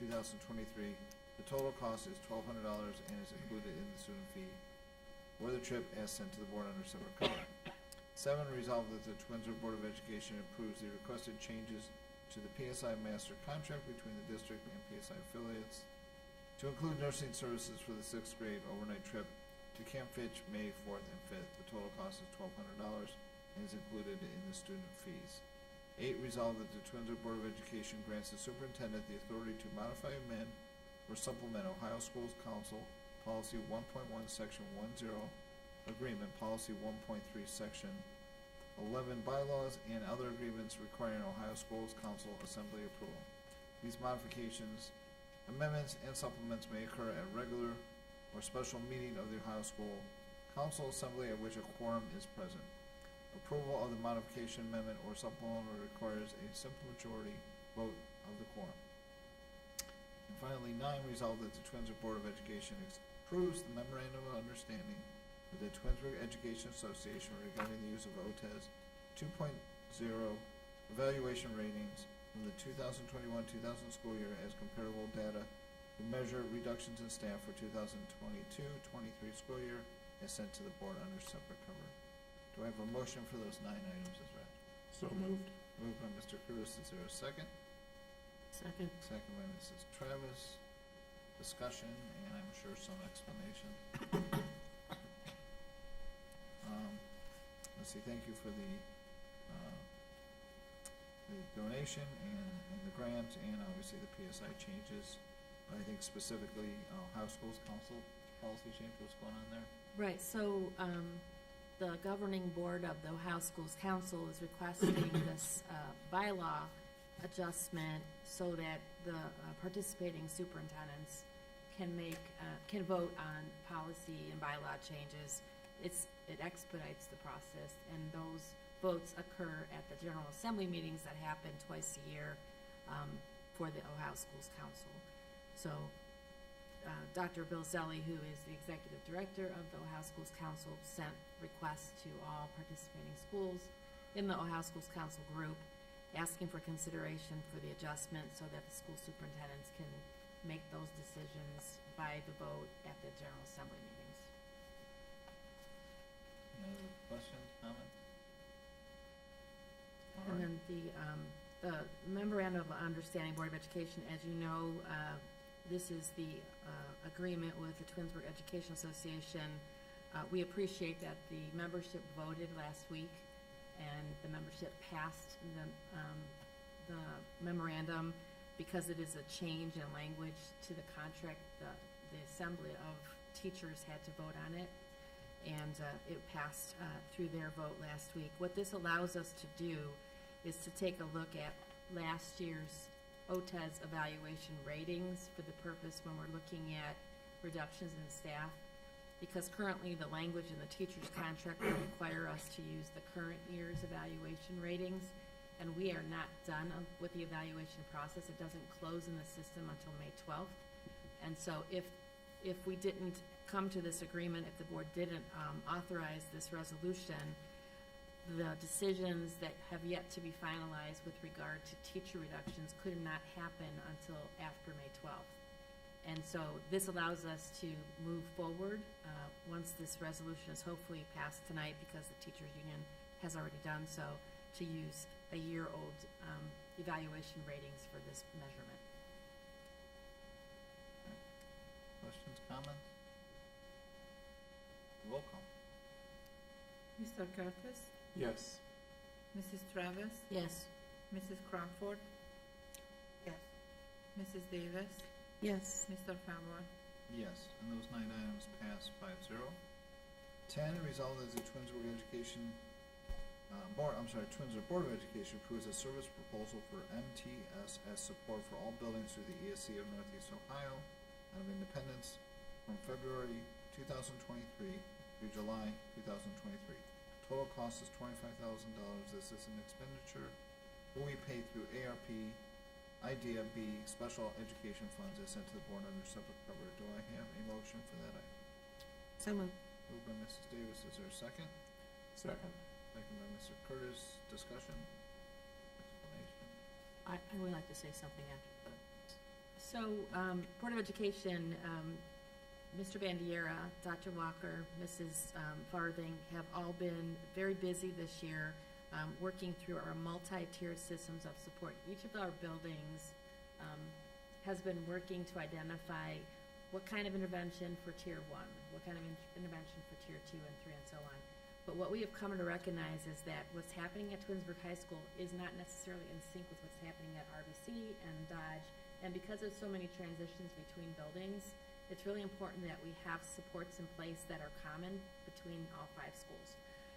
2023. The total cost is $1,200 and is included in the student fee for the trip as sent to the board under separate cover. 7, resolved that the Twinsburg Board of Education approves the requested changes to the PSI master contract between the district and PSI affiliates to include nursing services for the 6th grade overnight trip to Camp Fitch, May 4th and 5th. The total cost is $1,200 and is included in the student fees. 8, resolved that the Twinsburg Board of Education grants the superintendent the authority to modify, amend, or supplement Ohio Schools Council Policy 1.1, Section 10, Agreement, Policy 1.3, Section 11, Bylaws, and other agreements requiring Ohio Schools Council Assembly approval. These modifications, amendments, and supplements may occur at regular or special meeting of the Ohio School Council Assembly at which a quorum is present. Approval of the modification, amendment, or supplement requires a simple majority vote of the quorum. And finally, 9, resolved that the Twinsburg Board of Education approves the memorandum of understanding with the Twinsburg Education Association regarding the use of OTES 2.0 evaluation ratings from the 2021-2000 school year as comparable data to measure reductions in staff for 2022-23 school year as sent to the board under separate cover. Do I have a motion for those 9 items as read? So moved. Moved by Mr. Curtis. Is there a second? Second. Second by Mrs. Travis. Discussion, and I'm sure some explanation. Let's see, thank you for the donation and the grant, and obviously the PSI changes. I think specifically Ohio Schools Council policy change, what's going on there? Right, so the governing board of the Ohio Schools Council is requesting this bylaw adjustment so that the participating superintendents can vote on policy and bylaw changes. It expedites the process, and those votes occur at the General Assembly meetings that happen twice a year for the Ohio Schools Council. So Dr. Bill Zelli, who is the executive director of the Ohio Schools Council, sent requests to all participating schools in the Ohio Schools Council group asking for consideration for the adjustment so that the school superintendents can make those decisions by the vote at the General Assembly meetings. Any other questions, comments? And then the memorandum of understanding Board of Education, as you know, this is the agreement with the Twinsburg Education Association. We appreciate that the membership voted last week, and the membership passed the memorandum because it is a change in language to the contract. The Assembly of Teachers had to vote on it, and it passed through their vote last week. What this allows us to do is to take a look at last year's OTES evaluation ratings for the purpose when we're looking at reductions in staff, because currently the language in the teacher's contract will require us to use the current year's evaluation ratings, and we are not done with the evaluation process. It doesn't close in the system until May 12th. And so if we didn't come to this agreement, if the board didn't authorize this resolution, the decisions that have yet to be finalized with regard to teacher reductions could not happen until after May 12th. And so this allows us to move forward once this resolution is hopefully passed tonight, because the teachers union has already done so, to use a year-old evaluation ratings for this measurement. Questions, comments? Roll call. Mr. Curtis, Yes. Mrs. Travis, Yes. Mrs. Crawford, Yes. Mrs. Davis, Yes. Mr. Fowler. Yes, and those 9 items pass 5-0. 10, resolved as the Twinsburg Education Twinsburg Board of Education approves a service proposal for MTSS support for all buildings through the ESC of Northeast Ohio out of Independence from February 2023 through July 2023. Total cost is $25,000. This is an expenditure will be paid through ARP Idea B Special Education Funds as sent to the board under separate cover. Do I have a motion for that item? So moved. Moved by Mrs. Davis. Is there a second? Second. Second by Mr. Curtis. Discussion? Explanation? I would like to say something after the. So, Board of Education, Mr. Bandiera, Dr. Walker, Mrs. Farthing have all been very busy this year working through our multi-tiered systems of support. Each of our buildings has been working to identify what kind of intervention for Tier 1, what kind of intervention for Tier 2 and 3, and so on. But what we have come to recognize is that what's happening at Twinsburg High School is not necessarily in sync with what's happening at RBC and Dodge. And because there's so many transitions between buildings, it's really important that we have supports in place that are common between all 5 schools.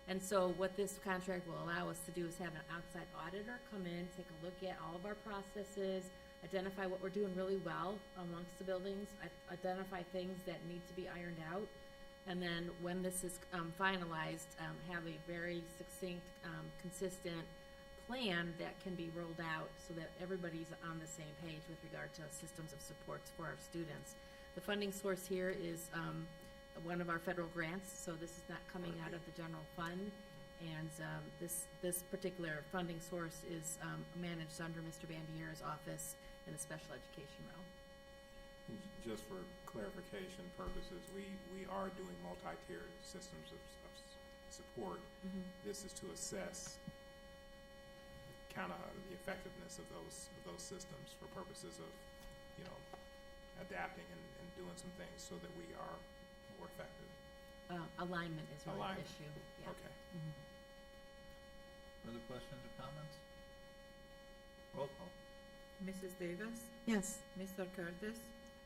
And so what this contract will allow us to do is have an outside auditor come in, take a look at all of our processes, identify what we're doing really well amongst the buildings, identify things that need to be ironed out, and then when this is finalized, have a very succinct, consistent plan that can be rolled out so that everybody's on the same page with regard to systems of supports for our students. The funding source here is one of our federal grants, so this is not coming out of the general fund, and this particular funding source is managed under Mr. Bandiera's office in the special education realm. Just for clarification purposes, we are doing multi-tiered systems of support. This is to assess kind of the effectiveness of those systems for purposes of, adapting and doing some things so that we are more effective. Alignment is really Alignment. the issue. Yeah. Okay. Further questions or comments? Roll call. Mrs. Davis? Yes. Mr. Curtis?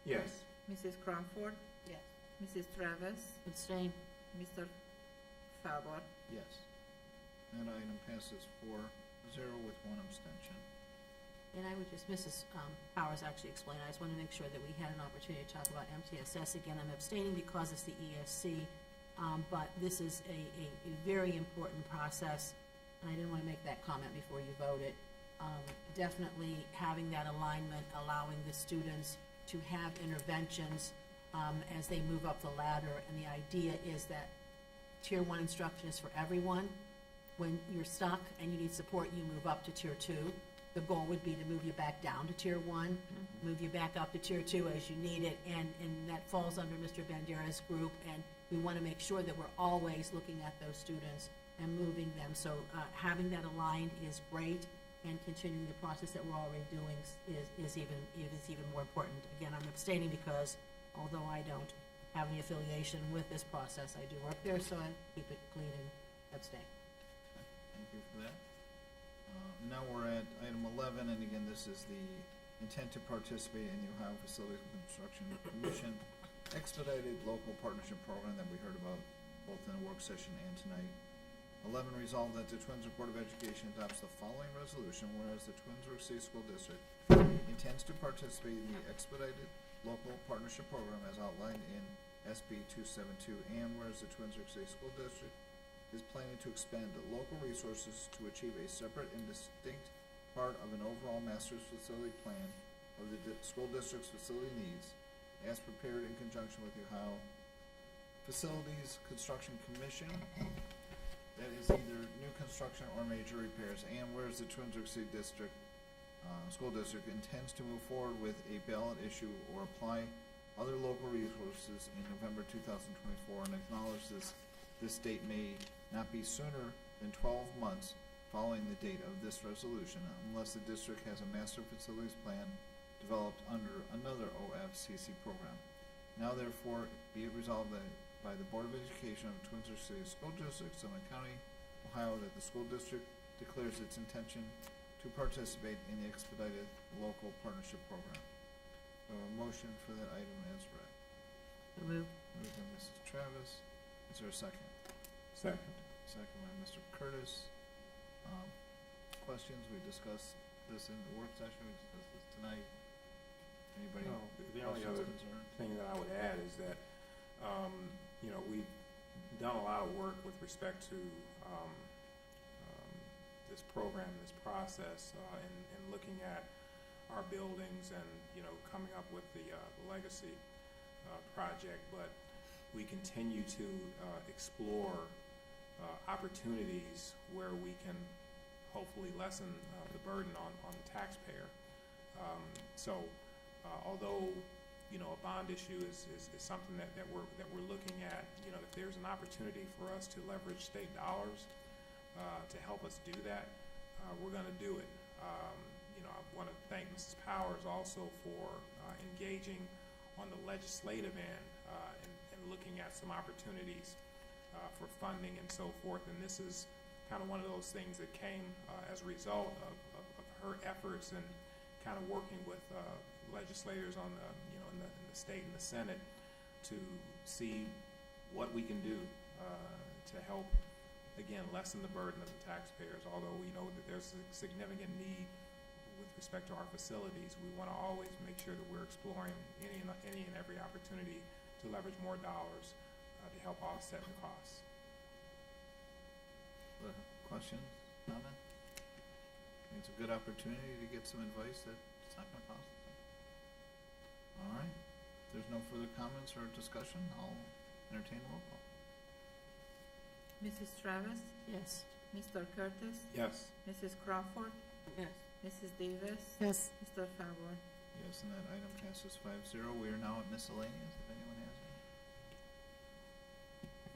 Yes. Mrs. Crawford? Yes. Mrs. Travis? Abstain. Mr. Fowler? Yes. That item passes 4-0 with 1 abstention. And I would just, Mrs. Powers actually explained, I just want to make sure that we had an opportunity to talk about MTSS again. I'm abstaining because it's the ESC, but this is a very important process, and I didn't want to make that comment before you voted. Definitely having that alignment, allowing the students to have interventions as they move up the ladder, and the idea is that Tier 1 instruction is for everyone. When you're stuck and you need support, you move up to Tier 2. The goal would be to move you back down to Tier 1, move you back up to Tier 2 as you need it, and that falls under Mr. Bandiera's group, and we want to make sure that we're always looking at those students and moving them. So having that aligned is great, and continuing the process that we're already doing is even more important. Again, I'm abstaining because although I don't have any affiliation with this process, I do work there, so I keep it clean and abstain. Thank you for that. Now we're at item 11, and again, this is the intent to participate in the Ohio Facilities Construction Commission expedited local partnership program that we heard about both in the work session and tonight. 11, resolved that the Twinsburg Board of Education adopts the following resolution, whereas the Twinsburg City School District intends to participate in the expedited local partnership program as outlined in SB 272, and whereas the Twinsburg City School District is planning to expend local resources to achieve a separate and distinct part of an overall master's facility plan of the school district's facility needs, as prepared in conjunction with the Ohio Facilities Construction Commission, that is either new construction or major repairs, and whereas the Twinsburg City District School District intends to move forward with a ballot issue or apply other local resources in November 2024, and acknowledge this date may not be sooner than 12 months following the date of this resolution, unless the district has a master facilities plan developed under another OFCC program. Now therefore be it resolved that by the Board of Education of Twinsburg City School District, Summit County, Ohio, that the school district declares its intention to participate in the expedited local partnership program. A motion for that item as read. So moved. Moved by Mrs. Travis. Is there a second? Second. Second by Mr. Curtis. Questions? We discussed this in the work session, we discussed this tonight. Anybody? No, the only questions, other concerns? thing that I would add is that, you know, we've done a lot of work with respect to this program, this process, in looking at our buildings and, you know, coming up with the legacy project. But we continue to explore opportunities where we can hopefully lessen the burden on the taxpayer. Although, you know, a bond issue is something that we're looking at, you know, if there's an opportunity for us to leverage state dollars to help us do that, we're going to do it. You know, I want to thank Mrs. Powers also for engaging on the legislative end and looking at some opportunities for funding and so forth. And this is kind of one of those things that came as a result of her efforts and kind of working with legislators on the, you know, in the state and the Senate to see what we can do to help, again, lessen the burden of the taxpayers. Although we know that there's a significant need with respect to our facilities, we want to always make sure that we're exploring any and every opportunity to leverage more dollars to help offset the costs. Questions, comments? It's a good opportunity to get some advice that it's not going to cost us. All right. If there's no further comments or discussion, I'll entertain a roll call. Mrs. Travis, Yes. Mr. Curtis, Yes. Mrs. Crawford, Yes. Mrs. Davis, Yes. Mr. Favor. Yes, and that item passes 5-0. We are now at miscellaneous, if anyone has any.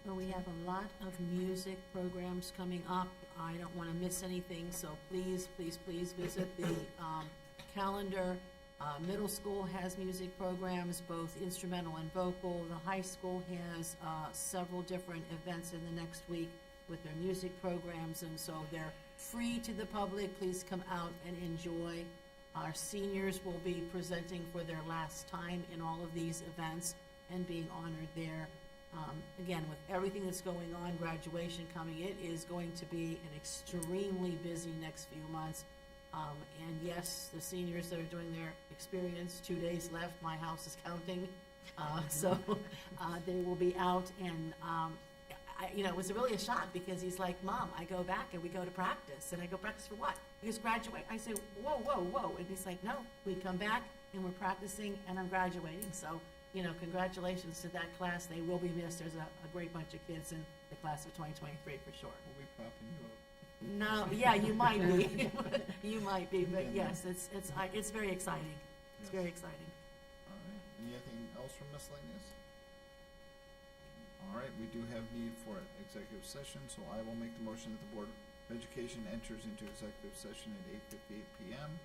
Well, we have a lot of music programs coming up. I don't want to miss anything, so please, please, please visit the calendar. Middle school has music programs, both instrumental and vocal. The high school has several different events in the next week with their music programs, and so they're free to the public. Please come out and enjoy. Our seniors will be presenting for their last time in all of these events and being honored there. Again, with everything that's going on, graduation coming, it is going to be an extremely busy next few months. And yes, the seniors that are doing their experience, 2 days left, my house is counting. So they will be out, and you know, it was really a shock because he's like, Mom, I go back and we go to practice. And I go, practice for what? He goes, graduate. I say, whoa, whoa, whoa. And he's like, no, we come back and we're practicing and I'm graduating. So, you know, congratulations to that class. They will be missed. There's a great bunch of kids in the class of 2023 for sure. We'll be propping you up. No, yeah, you might be. You might be, but yes, it's very exciting. It's Yes. very exciting. All right. Anything else from miscellaneous? All right, we do have need for an executive session, so I will make the motion that the Board of Education enters into executive session at 8:58 p.m.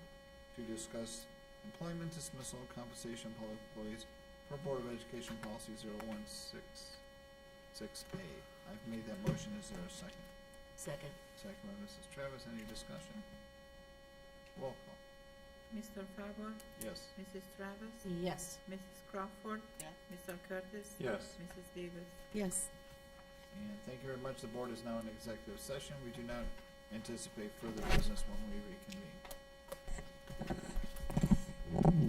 to discuss employment dismissal, compensation of public employees per Board of Education Policy 0166A. I've made that motion. Is there a second? Second. Second by Mrs. Travis. Any discussion? Roll call. Mr. Favor, Yes. Mrs. Travis, Yes. Mrs. Crawford, Yes. Mr. Curtis, Yes. Mrs. Davis. Yes. And thank you very much. The board is now in executive session. We do not anticipate further business when we reconvene.